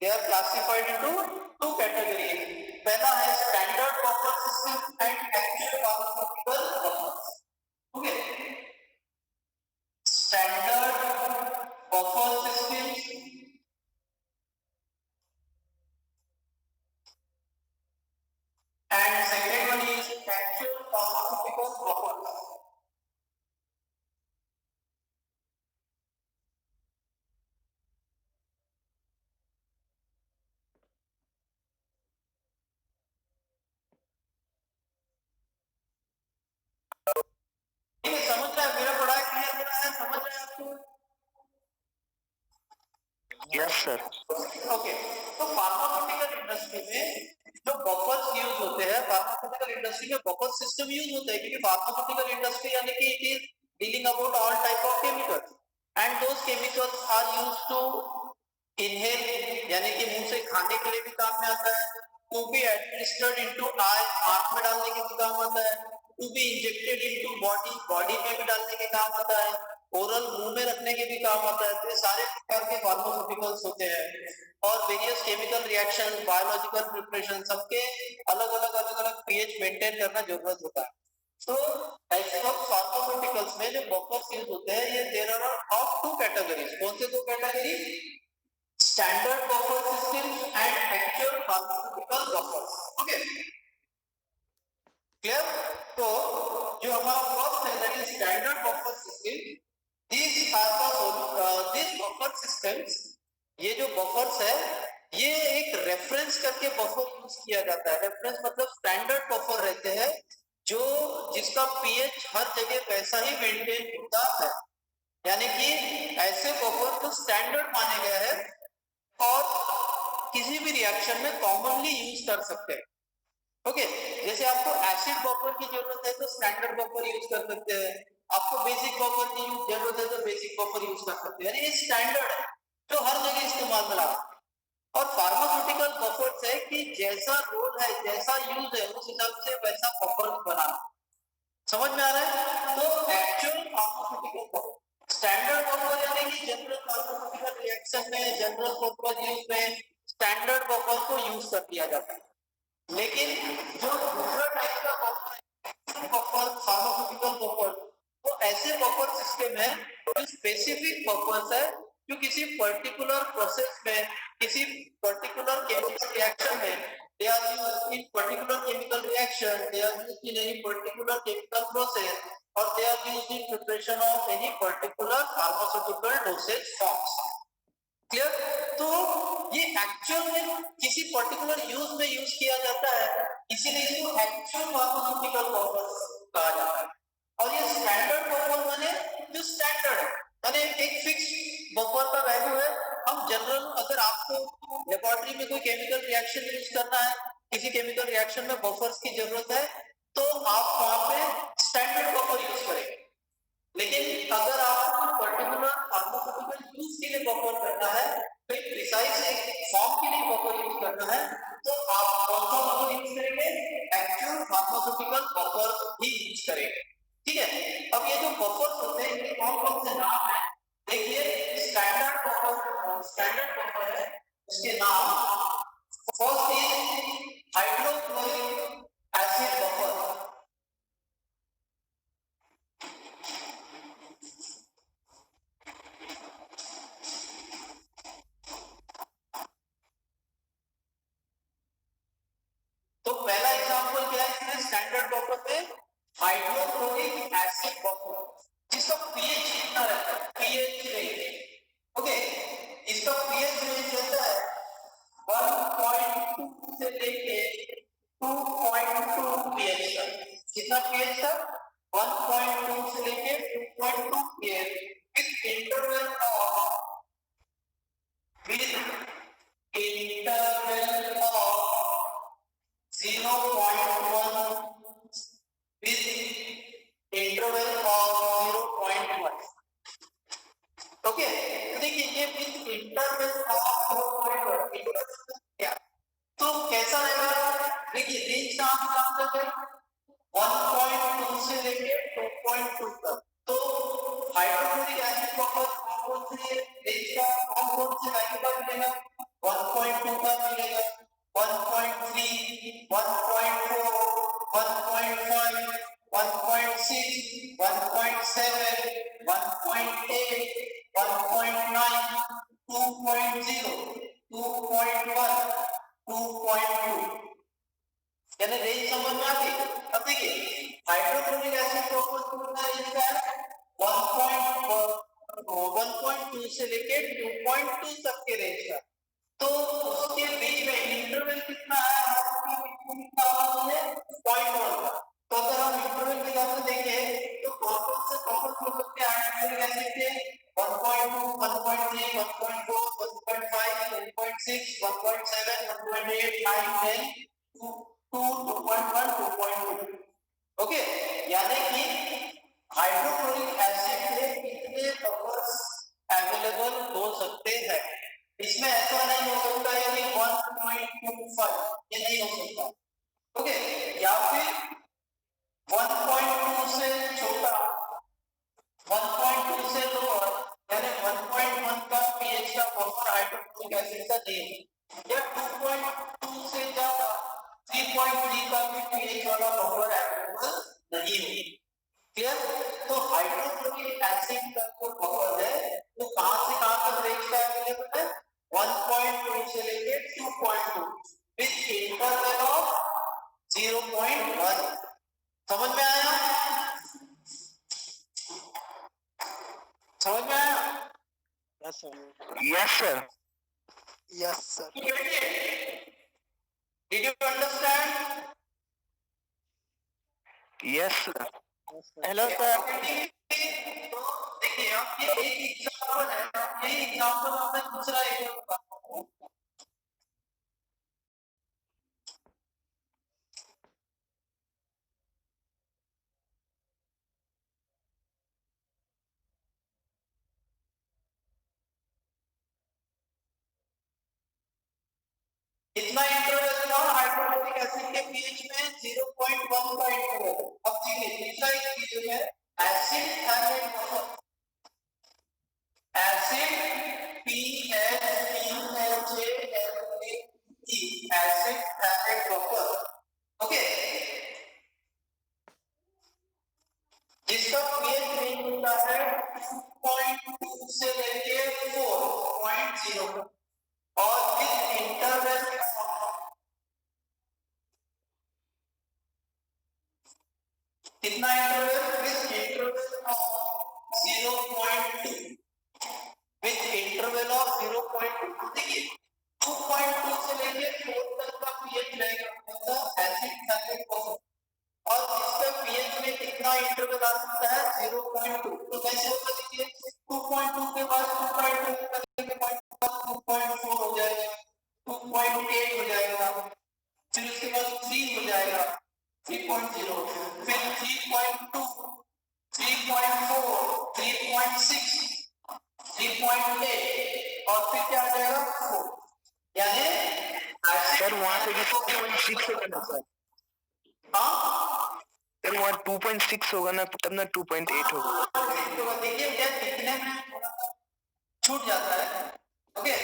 They are classified into two categories. पहला है standard buffer system and actual pharmaceutical buffers. Okay, standard buffer systems and second one is actual pharmaceutical buffers. ये समझ रहा है? मेरा पढ़ाई क्लियर हो रहा है? समझ रहे हैं आपको? Yes sir. ओके, तो फार्मास्यूटिकल इंडस्ट्री में जो बफर्स यूज होते हैं, फार्मास्यूटिकल इंडस्ट्री में बफर सिस्टम यूज होते हैं क्योंकि फार्मास्यूटिकल इंडस्ट्री यानी कि it is dealing about all type of chemicals and those chemicals are used to inhale, यानी कि मुंह से खाने के लिए भी काम में आता है, to be administered into eye, आंख में डालने के भी काम आता है, to be injected into body, body में भी डालने के काम आता है, ओरल मुंह में रखने के भी काम आता है। तो ये सारे प्रकार के फार्मास्यूटिकल्स होते हैं और various chemical reaction, biological preparation, सबके अलग-अलग पीएच मेंटेन करना जरूरत होता है। तो ऐसे वक्त फार्मास्यूटिकल्स में जो बफर्स यूज होते हैं ये there are of two categories. कौन से दो category? Standard buffer system and actual pharmaceutical buffers. Okay, clear? तो जो हमारा फर्स्ट है that is standard buffer system. These are these buffer systems, ये जो बफर्स है ये एक रेफरेंस करके बफर यूज किया जाता है। रेफरेंस मतलब स्टैंडर्ड बफर रहते हैं जो जिसका पीएच हर जगह वैसा ही मेंटेन होता है, यानी कि ऐसे बफर को स्टैंडर्ड माने गए हैं और किसी भी रिएक्शन में कॉमनली यूज कर सकते हैं। ओके, जैसे आपको एसिड बफर की जरूरत है तो स्टैंडर्ड बफर यूज कर सकते हैं, आपको बेसिक बफर की जरूरत है तो बेसिक बफर यूज कर सकते हैं, यानी ये स्टैंडर्ड है जो हर जगह इस्तेमाल में लाते हैं। और फार्मास्यूटिकल बफर्स है कि जैसा रोल है, जैसा यूज है, उस हिसाब से वैसा बफर बनाना। समझ में आ रहा है? तो actual pharmaceutical buffer, standard buffer यानी कि जनरल फार्मास्यूटिकल रिएक्शन में, जनरल पर्पस यूज में स्टैंडर्ड बफर को यूज कर दिया जाता है। लेकिन जो दूसरा टाइप का बफर फार्मास्यूटिकल बफर, वो ऐसे बफर सिस्टम है जो स्पेसिफिक बफर्स है, जो किसी पर्टिकुलर प्रोसेस में, किसी पर्टिकुलर केमिकल रिएक्शन में, they are used in particular chemical reaction, they are used in any particular chemical process, or they are used in preparation of any particular pharmaceutical dosage forms. Clear? तो ये actual में किसी particular use में use किया जाता है, इसीलिए इसको एक्चुअल फार्मास्यूटिकल बफर्स कहा जाता है। और ये स्टैंडर्ड बफर माने जो स्टैंडर्ड है, माने एक फिक्स बफर का वैल्यू है। हम जनरल, अगर आपको लेबोरेटरी में कोई केमिकल रिएक्शन यूज करना है, किसी केमिकल रिएक्शन में बफर्स की जरूरत है, तो आप वहां पे स्टैंडर्ड बफर यूज करेंगे। लेकिन अगर आपको पर्टिकुलर फार्मास्यूटिकल यूज के लिए बफर करना है, कोई प्रिसाइज एक फॉर्म के लिए बफर यूज करना है, तो आप कौन सा बफर यूज करेंगे? एक्चुअल फार्मास्यूटिकल बफर ही यूज करेंगे। ठीक है, अब ये जो बफर्स होते हैं, इनके कौन-कौन से नाम है? देखिए, स्टैंडर्ड बफर है, उसके नाम first is hydrochloric acid buffer. तो पहला एग्जांपल क्या है इसमें स्टैंडर्ड बफर में? हाइड्रोक्लोरिक एसिड बफर, जिसका पीएच कितना रहता है? PH range. ओके, इसका पीएच रेंज रहता है 1.2 से लेके 2.2 पीएच तक। कितना पीएच तक? 1.2 से लेके 2.2 pH with interval of 0.1 with interval of 0.1. Okay, तो देखिए ये विद इंटरवल ऑफ 0.1 क्या, तो कैसा रहेगा? देखिए रेंज कहाँ से काम करते हैं? 1.2 से लेके 2.2 तक। तो हाइड्रोक्लोरिक एसिड बफर कौन से रेंज का, कौन से वैल्यू का मिलेगा? 1.2 का मिलेगा, 1.3, 1.4, 1.5, 1.6, 1.7, 1.8, 1.9, 2.0, 2.1, 2.2, यानी रेंज समझ में आ गई। अब देखिए हाइड्रोक्लोरिक एसिड का रेंज क्या है? 1.2 से लेके 2.2 तक के रेंज का। तो उसके बीच में इंटरवल कितना है? कितना है? 0.1 का। तो अगर हम इंटरवल के हिसाब से देखें तो कौन से बफर हो सकते हैं हाइड्रोक्लोरिक एसिड के? 1.2, 1.3, 1.4, 1.5, 1.6, 1.7, 1.8, 9, 10, 2.1, 2.2। ओके, यानी कि हाइड्रोक्लोरिक एसिड के कितने बफर्स अवेलेबल हो सकते हैं? इसमें ऐसा नहीं हो सकता है कि 1.25, ये नहीं हो सकता। ओके, या फिर 1.2 से छोटा, 1.2 से लोअर, यानी 1.1 का पीएच का बफर हाइड्रोक्लोरिक एसिड का नहीं, या 2.2 से ज्यादा 3.3 का भी पीएच वाला बफर अवेलेबल नहीं है। क्लियर? तो हाइड्रोक्लोरिक एसिड का जो बफर है वो कहां से कहां तक रेंज का अवेलेबल है? 1.2 से लेके 2.2 विद इंटरवल ऑफ 0.1। समझ में आया? समझ में आया? Yes sir. Yes, sir. Yes sir. Did you understand? Yes sir. Hello sir. तो देखिए आप ये एक एग्जांपल है, ये एग्जांपल आपने दूसरा एग्जांपल इतना इंटरवल था हाइड्रोक्लोरिक एसिड के पीएच में 0.1 का इंटरवल। अब देखिए दूसरा एक पीएच है acid phthalate buffer, acid PHPHALATE acid phthalate buffer. Okay, जिसका पीएच रेंज होता है 2.2 से लेके 4.0 और विद इंटरवल कितना interval with interval of 0.2 with interval of 0.2। देखिए 2.2 से लेके 4 तक का पीएच रहेगा मतलब एसिड हैलेट बफर, और इसका पीएच में कितना इंटरवल आ सकता है 0.2। तो कैसे होगा देखिए 2.2 के बाद 2.2 के बाद 2.4 हो जाएगा, 2.8 हो जाएगा, फिर उसके बाद 3 हो जाएगा 3.0, फिर 3.2, 3.4, 3.6, 3.8 और फिर क्या आ जाएगा 4। यानी सर वहाँ पे भी 2.6 होगा ना सर? हाँ सर वहाँ 2.6 होगा ना, तब ना 2.8 होगा। तो देखिए क्या दिखने में थोड़ा सा छूट जाता है। ओके,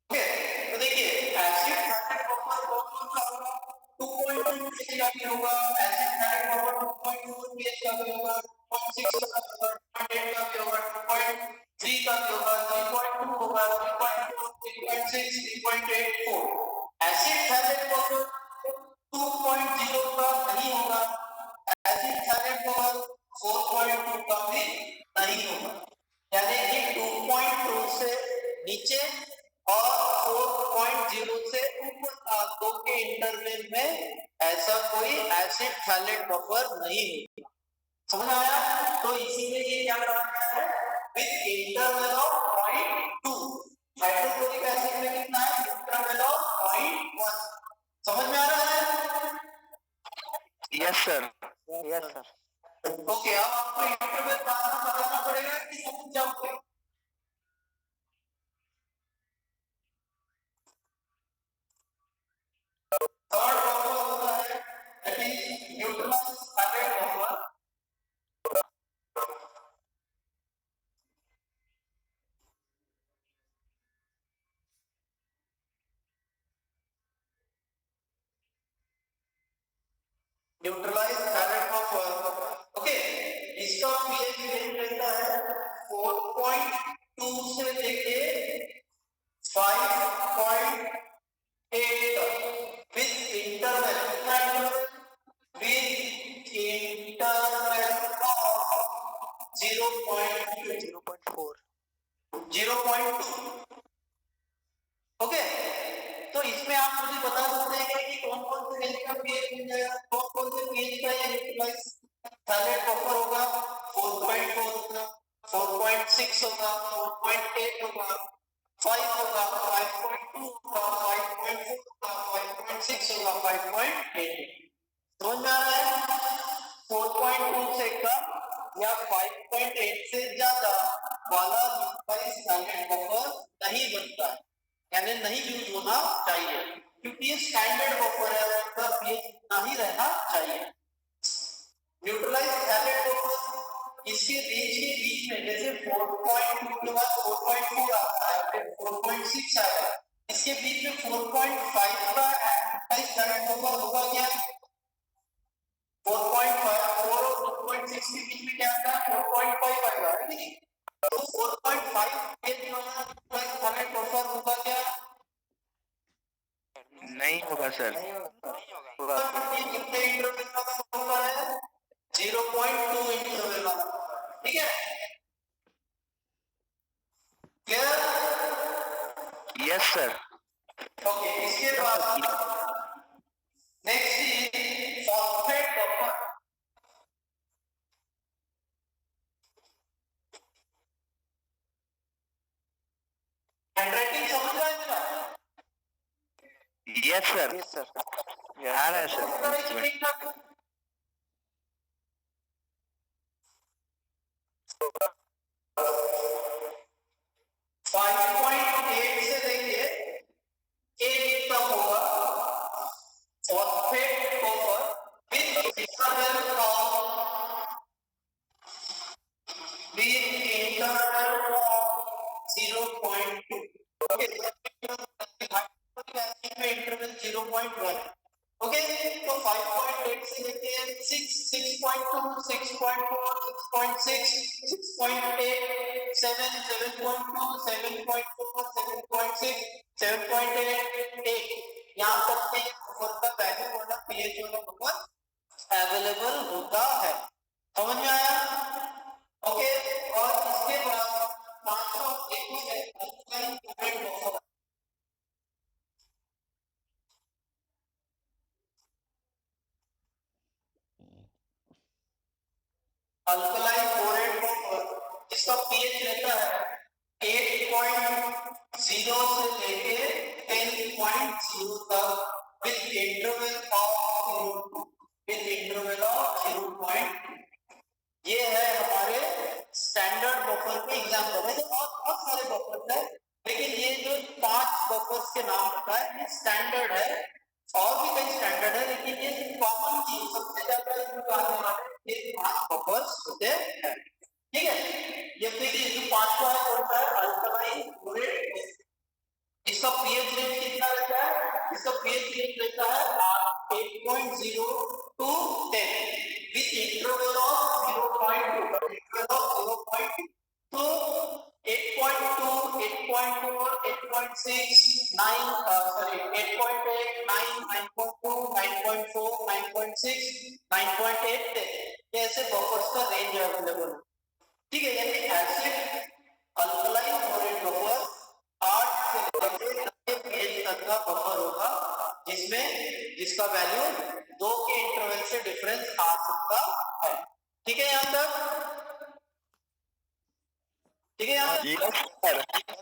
तो देखिए एसिड हैलेट बफर कौन सा होगा 2.2 पीएच का भी होगा, एसिड हैलेट बफर 2.2 पीएच का भी होगा, 2.6 का भी होगा, 2.8 का भी होगा, 2.3 का भी होगा, 3.2 होगा, 3.4, 3.6, 3.84। एसिड हैलेट बफर 2.0 का नहीं होगा, एसिड हैलेट बफर 4.2 का भी नहीं होगा। यानी कि 2.2 से नीचे और 4.0 से ऊपर का दो के इंटरवल में ऐसा कोई एसिड हैलेट बफर नहीं होगा। समझ आया? तो इसीलिए ये क्या करा गया है with interval of 0.2। Hydrochloric acid में कितना है इंटरवल ऑफ 0.1। समझ में आ रहा है? Yes sir. Yes sir. Okay, अब आपको इंटरवल बताना पड़ेगा कि समझ जाओगे। थर्ड बफर होता है that is neutralized phthalate buffer. Neutralized phthalate buffer okay, इसका पीएच रेंज रहता है 4.2 से लेके 5.8 तक विद इंटरवल कितना interval with interval of 0.4 okay. तो इसमें आप मुझे बता सकते हैं कि कौन कौन से रेंज का पीएच मिल जाएगा, कौन कौन से पीएच का ये न्यूट्रलाइज हैलेट बफर होगा 4.4 होगा, 4.6 होगा, 4.8 होगा, 5 होगा, 5.2 होगा, 5.4 होगा, 5.6 होगा, 5.8। समझ में आ रहा है? 4.2 से कम या 5.8 से ज्यादा वाला न्यूट्रलाइज हैलेट बफर नहीं बनता है, यानी नहीं यूज होना चाहिए, क्योंकि ये स्टैंडर्ड बफर है, उसका पीएच इतना ही रहना चाहिए। न्यूट्रलाइज हैलेट बफर इसके रेंज के बीच में जैसे 4.2 के बाद 4.4 आता है, फिर 4.6 आएगा, इसके बीच में 4.5 का न्यूट्रलाइज हैलेट बफर होगा क्या 4.5 4 और 4.6 के बीच में क्या आता है 4.5 आएगा, है नहीं? तो 4.5 पेज वाला न्यूट्रलाइज हैलेट बफर होगा क्या नहीं होगा सर। होगा। कितने इंटरवल वाला होगा है 0.2 इंटरवल वाला, ठीक है? क्लियर? Yes sir. ओके, इसके बाद next is phosphate buffer. Handwriting समझ रहा है मेरा? Yes sir, yes sir. आ रहा है सर। 5.8 से लेके 8 तक होगा phosphate buffer with interval of 0.2। Okay, interval 0.1। Okay, तो 5.8 से लेके 6, 6.2, 6.4, 6.6, 6.8, 7, 7.2, 7.4, 7.6, 7.8, 8 यहाँ तक के बफर का वैल्यू वाला पीएच वाला बफर अवेलेबल होता है। समझ में आया? ओके, और इसके बाद 501 है alkaline chloride buffer. Alkaline chloride buffer इसका पीएच रहता है 8.0 से लेके 10.0 तक विद इंटरवल ऑफ 0.2। ये है हमारे स्टैंडर्ड बफर के एग्जाम्पल है। और बहुत सारे बफर है, लेकिन ये जो 5 बफर्स के नाम होता है ये स्टैंडर्ड है। और भी कई स्टैंडर्ड है, लेकिन ये कॉमन चीज सबसे ज्यादा आने वाले ये 5 बफर्स होते हैं। ठीक है, ये देखिए जो 5वां है कौन सा है? Alkaline chloride. इसका पीएच रेंज कितना रहता है? इसका पीएच रेंज रहता है 8.0 to 10 with interval of 0.2, interval of 0.2। तो 8.2, 8.4, 8.6, 9 sorry 8.8, 9, 9.2, 9.4, 9.6, 9.8 ये ऐसे बफर्स का रेंज अवेलेबल है। ठीक है, यानी एसिड अल्कलाइन क्लोराइड बफर 8 से लेकर 10 pH तक का बफर होगा, जिसका वैल्यू 2 के इंटरवल से डिफरेंस आ सकता है। ठीक है यहाँ तक? ठीक है यहाँ तक?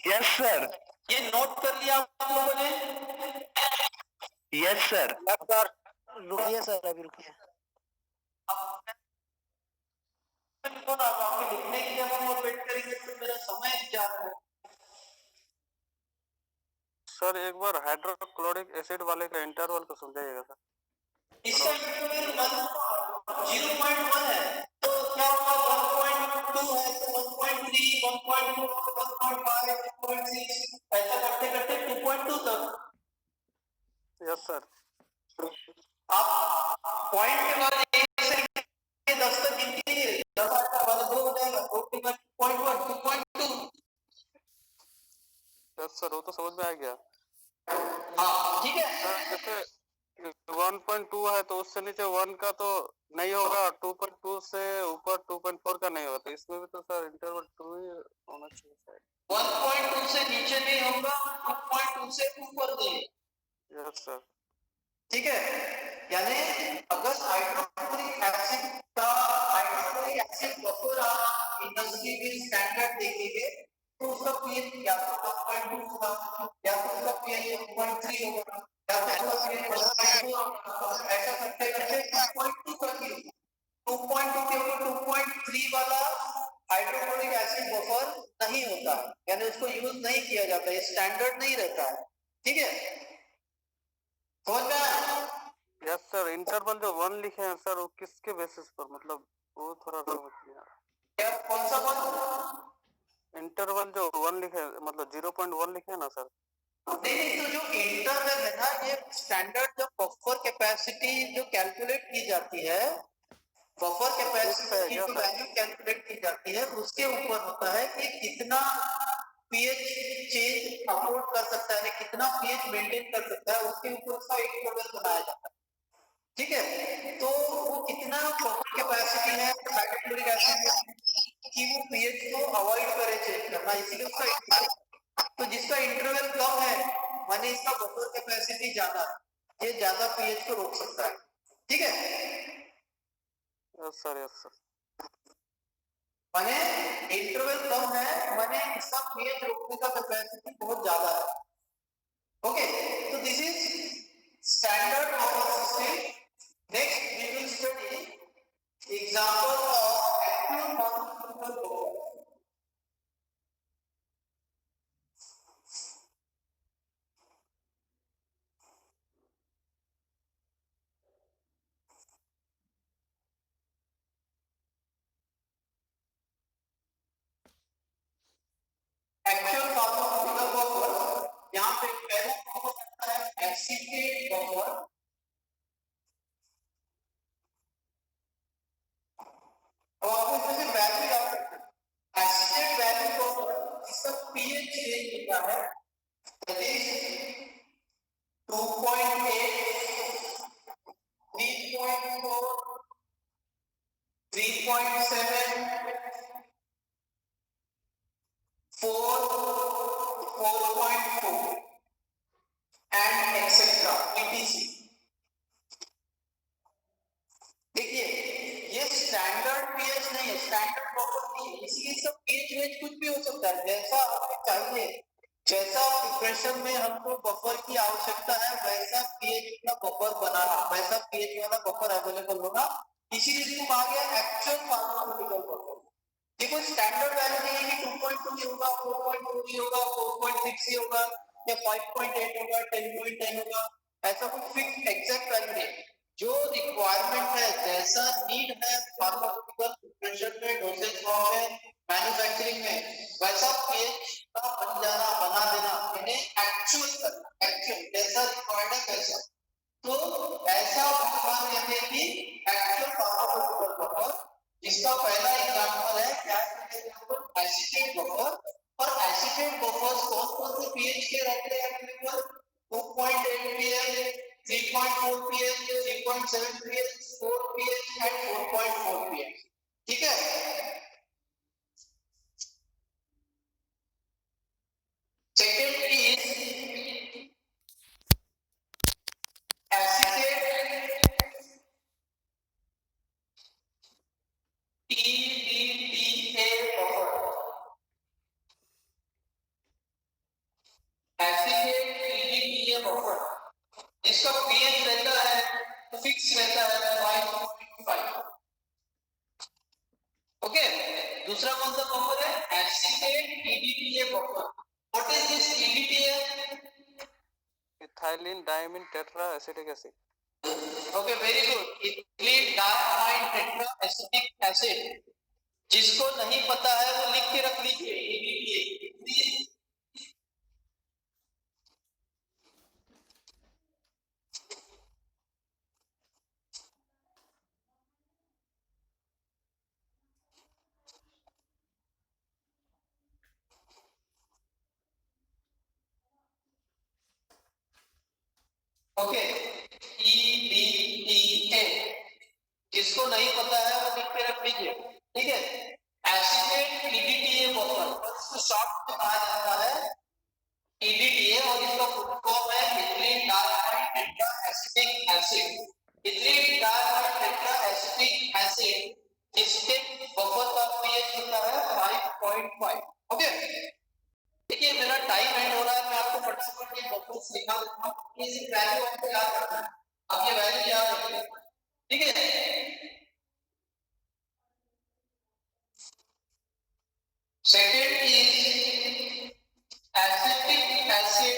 यस सर, ये नोट कर लिया आप लोगों ने? Yes sir. रुकिए सर, अभी रुकिए। आपके लिखने की जब हम वेट करेंगे तो मेरा समय जा रहा है। सर एक बार हाइड्रोक्लोरिक एसिड वाले का इंटरवल को समझाइएगा सर। इसका इंटरवल 0.1 है, तो क्या होगा? 1.2 है तो 1.3, 1.4, 1.5, 1.6 ऐसा करते करते 2.2 तक। Yes sir. आप पॉइंट के बाद 1 से 10 तक गिनती है, 10 का बाद 2 हो जाएगा, 2 के बाद 0.1, 2.2। यस सर, वो तो समझ में आ गया। हाँ ठीक है। सर जैसे 1.2 है तो उससे नीचे 1 का तो नहीं होगा, 2.2 से ऊपर 2.4 का नहीं होगा, तो इसमें भी तो सर इंटरवल 2 ही होना चाहिए सर। 1.2 से नीचे नहीं होगा, 2.2 से ऊपर नहीं। Yes sir. ठीक है, यानी अगर हाइड्रोक्लोरिक एसिड बफर आप इंडस्ट्री के स्टैंडर्ड देखेंगे तो उसका पीएच या तो 1.2 होगा, या तो उसका पीएच 1.3 होगा, या तो उसका पीएच 1.4 होगा। ऐसा करते करते 2.2 तक ही 2.2 के ऊपर 2.3 वाला हाइड्रोक्लोरिक एसिड बफर नहीं होता है, यानी उसको यूज नहीं किया जाता है, स्टैंडर्ड नहीं रहता है। ठीक है, समझ में आया? Yes sir. इंटरवल जो 1 लिखे हैं सर, वो किसके बेसिस पर, मतलब वो थोड़ा समझ नहीं आ रहा। क्या कौन सा वन? इंटरवल जो 1 लिखे हैं, मतलब 0.1 लिखे हैं ना सर। नहीं, तो जो इंटरवल है ना, ये स्टैंडर्ड जो बफर कैपेसिटी जो कैलकुलेट की जाती है, बफर कैपेसिटी की जो वैल्यू कैलकुलेट की जाती है, उसके ऊपर होता है कि कितना पीएच चेंज अफोर्ड कर सकता है, कितना पीएच मेंटेन कर सकता है, उसके ऊपर उसका इंटरवल बनाया जाता है। ठीक है, तो वो कितना बफर कैपेसिटी है हाइड्रोक्लोरिक एसिड कि वो पीएच को अवॉइड करे चेंज करना, इसीलिए उसका तो जिसका इंटरवल कम है, माने इसका बफर कैपेसिटी ज्यादा है, ये ज्यादा पीएच को रोक सकता है। ठीक है, यस सर माने इंटरवल कम है, माने इसका पीएच रोकने का कैपेसिटी बहुत ज्यादा है। ओके, तो this is standard buffer system. Next we will study example of active pharmaceutical buffer. Actual pharmaceutical buffer, यहाँ पे पहला बफर आता है एसिटेट बफर। अब आपको इसमें से वैल्यू याद रखना है। एसिटेट वैल्यू बफर, इसका पीएच रेंज होता है that is 2.8, 3.4, 3.7, 4, 4.4 and etc. etc. देखिए, ये स्टैंडर्ड पीएच नहीं है, स्टैंडर्ड बफर नहीं है, इसलिए इसका पीएच रेंज कुछ भी हो सकता है, जैसा हमें चाहिए, जैसा प्रिपरेशन में हमको बफर की आवश्यकता है वैसा पीएच का बफर बनाना, वैसा पीएच वाला बफर अवेलेबल होगा। इसीलिए इसको कहा गया एक्चुअल फार्मास्यूटिकल बफर। ये कोई स्टैंडर्ड वैल्यू नहीं है कि 2.2 ही होगा, 4.2 ही होगा, 4.6 ही होगा या 5.8 होगा, 10.10 होगा, ऐसा कोई फिक्स एग्जैक्ट वैल्यू नहीं। जो रिक्वायरमेंट है, जैसा नीड है फार्मास्यूटिकल प्रिपरेशन में, डोसेज फॉर्म में, मैन्युफैक्चरिंग में, वैसा पीएच का बन जाना, बना देना, यानी एक्चुअल जैसा रिक्वायर्ड है वैसा। तो ऐसा बफर यानी कि एक्चुअल फार्मास्यूटिकल बफर, जिसका पहला एग्जांपल है क्या एग्जांपल एसिटेट बफर। और एसिटेट बफर्स कौन से पीएच के रहते हैं available? 2.8 pH, 3.4 pH, 3.7 pH, 4 pH and 4.4 pH। ठीक है, second is acetate TDTA buffer. Acetate TDTA buffer, इसका पीएच रहता है फिक्स रहता है 5.5। ओके, दूसरा कौन सा बफर है? Acetate TDTA buffer. What is this TDTA? Ethylene diamine tetra acetic acid. Okay, very good, ethylene diamine tetra acetic acid. जिसको नहीं पता है वो लिख के रख लीजिए TDTA। ओके, TDTA, जिसको नहीं पता है वो लिख के रख लीजिए। ठीक है, एसिटेट TDTA बफर, इसको शॉर्ट में कहा जाता है TDTA और इसका फुल फॉर्म है ethylene diamine tetra acetic acid. Ethylene diamine tetra acetic acid, इसके बफर का पीएच होता है 5.5। ओके, देखिए मेरा टाइम एंड हो रहा है, मैं आपको फटाफट ये बफर्स लिखा देता हूं, इस वैल्यू आपको याद रखना है, आप ये वैल्यू याद रखिए। ठीक है, second is acetic acid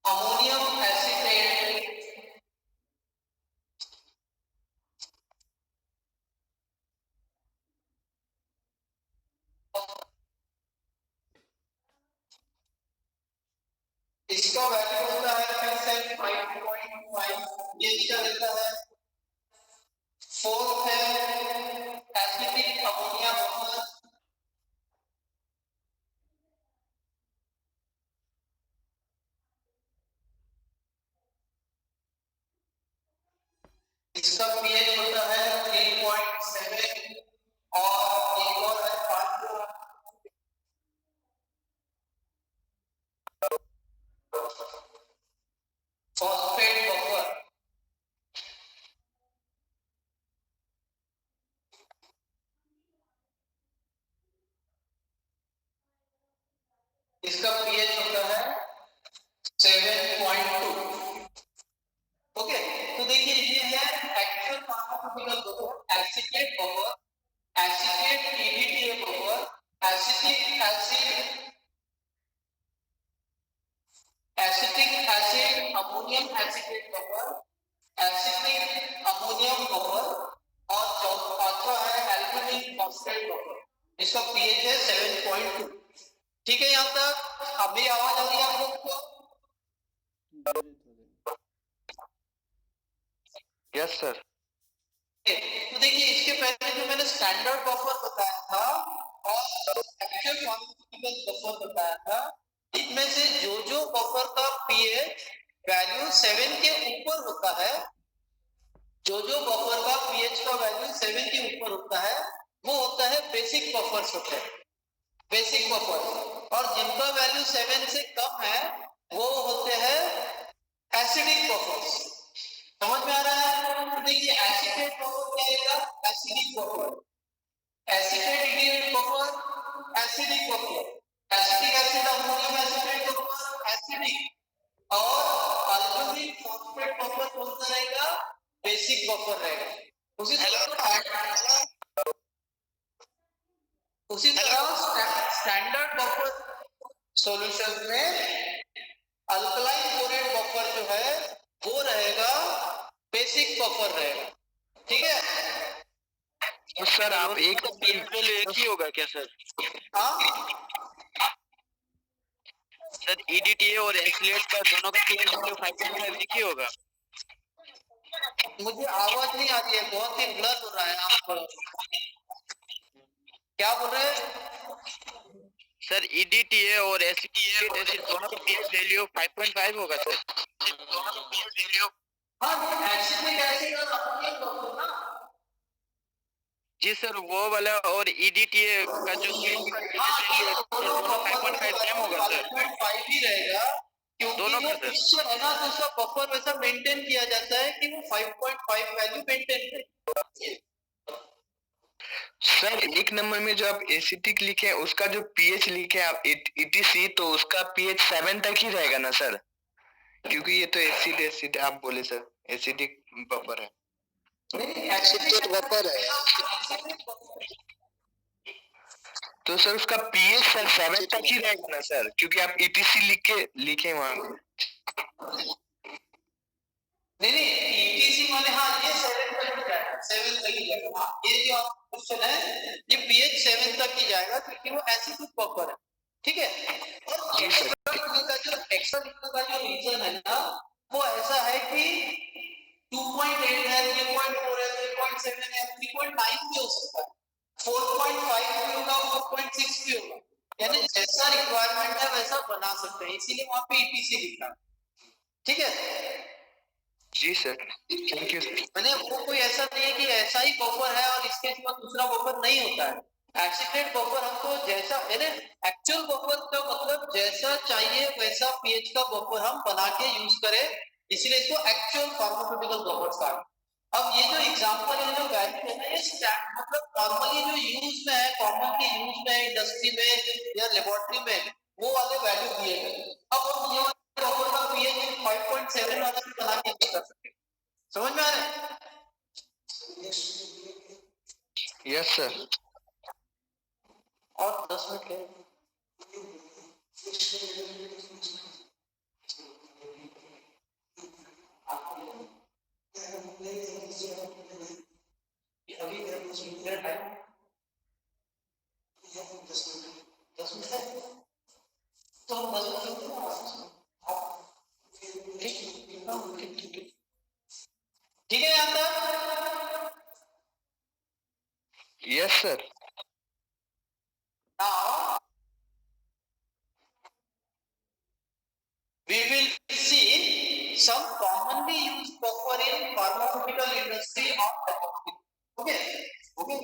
ammonium acetate इसका वैल्यू होता है फिर से 5.5, ये इसका रहता है। फोर्थ है एसिटिक अमोनिया बफर, इसका पीएच होता है 3.7 और एक और है 5। इसका पीएच है 7.2। ठीक है, यहाँ तक अभी आवाज आ रही है आप लोग को? Yes sir. तो देखिए, इसके पहले जो मैंने स्टैंडर्ड बफर बताया था और एक्चुअल फार्मास्यूटिकल बफर बताया था, इनमें से जो बफर का पीएच वैल्यू 7 के ऊपर होता है, जो बफर का पीएच का वैल्यू 7 के ऊपर होता है, वो होता है बेसिक बफर्स होते हैं, बेसिक बफर। और जिनका वैल्यू 7 से कम है वो होते हैं एसिडिक बफर्स। समझ में आ रहा है? तो देखिए, एसिडेट बफर क्या आएगा? Acidic buffer. Acetate buffer, acidic buffer. Acetic acid ammonium acetate buffer acidic, और अल्कोहलिक फॉस्फेट बफर कौन सा रहेगा? बेसिक बफर रहेगा। उसी तरह स्टैंडर्ड बफर सॉल्यूशन में अल्कलाइन क्लोराइड बफर जो है वो रहेगा बेसिक बफर रहेगा। ठीक है? तो सर आप एक ही होगा क्या सर? हाँ सर EDTA और एक्सलेट का दोनों का पीएच वैल्यू 5.5 एक ही होगा? मुझे आवाज नहीं आ रही है, बहुत ही ब्लर हो रहा है। आप क्या बोल रहे हैं? सर EDTA और एसिटिक एसिड दोनों का पीएच वैल्यू 5.5 होगा सर? दोनों का पीएच वैल्यू? हाँ, एसिटिक एसिड और अमोनियम बफर ना। जी सर, वो वाला और EDTA का जो दोनों 5.5 सेम होगा सर? 5 ही रहेगा, क्योंकि दोनों जो का सर? मिक्सचर है ना, तो उसका बफर वैसा मेंटेन किया जाता है कि वो 5.5 वैल्यू मेंटेन करे। सर एक नंबर में जो आप एसिटिक लिखे हैं उसका जो पीएच लिखे हैं आप ETC, तो उसका पीएच 7 तक ही रहेगा ना सर? क्योंकि ये तो एसिड आप बोले सर, एसिडिक बफर है। एसिडिक बफर है तो सर उसका पीएच सर 7 तक ही रहेगा ना सर? क्योंकि आप ETC लिखे वहां। नहीं, ETC माने हाँ, ये 7 तक ही जाएगा, 7 तक ही जाएगा। हाँ, ये जो आप क्वेश्चन है ये पीएच 7 तक ही जाएगा, क्योंकि वो एसिडिक बफर है। ठीक है? और एक्स्ट्रा लिखने का जो रीजन है ना, वो ऐसा है कि 2.8 है, 3.4 है, 3.7 है, 3.9 भी हो सकता है, 4.5 भी होगा, 4.6 भी होगा। यानी जैसा रिक्वायरमेंट है वैसा बना सकते हैं, इसीलिए वहां पे ETC लिखा है। ठीक है? जी सर, थैंक यू सर। मैंने वो कोई ऐसा नहीं है कि ऐसा ही बफर है और इसके सिवा दूसरा बफर नहीं होता है। एसिडेट बफर हमको जैसा, यानी एक्चुअल बफर का मतलब जैसा चाहिए वैसा पीएच का बफर हम बना के यूज करें, इसीलिए इसको एक्चुअल फार्मास्यूटिकल बफर कहा। अब ये जो एग्जांपल है, जो वैल्यू है ना, ये मतलब नॉर्मली जो यूज में है, कॉमनली यूज में इंडस्ट्री में या लेबोरेटरी में, वो वाले वैल्यू दिए गए। अब हम ये बफर का पीएच 5.7 वाला भी बना के कर सकते हैं। समझ में आ रहा है? Yes sir. और 10 मिनट है। अभी 10 मिनट है, 10 मिनट है, तो हम 10 मिनट ठीक है यहाँ तक? Yes sir. Now we will see some commonly used buffer in pharmaceutical industry or laboratory. Okay? Okay.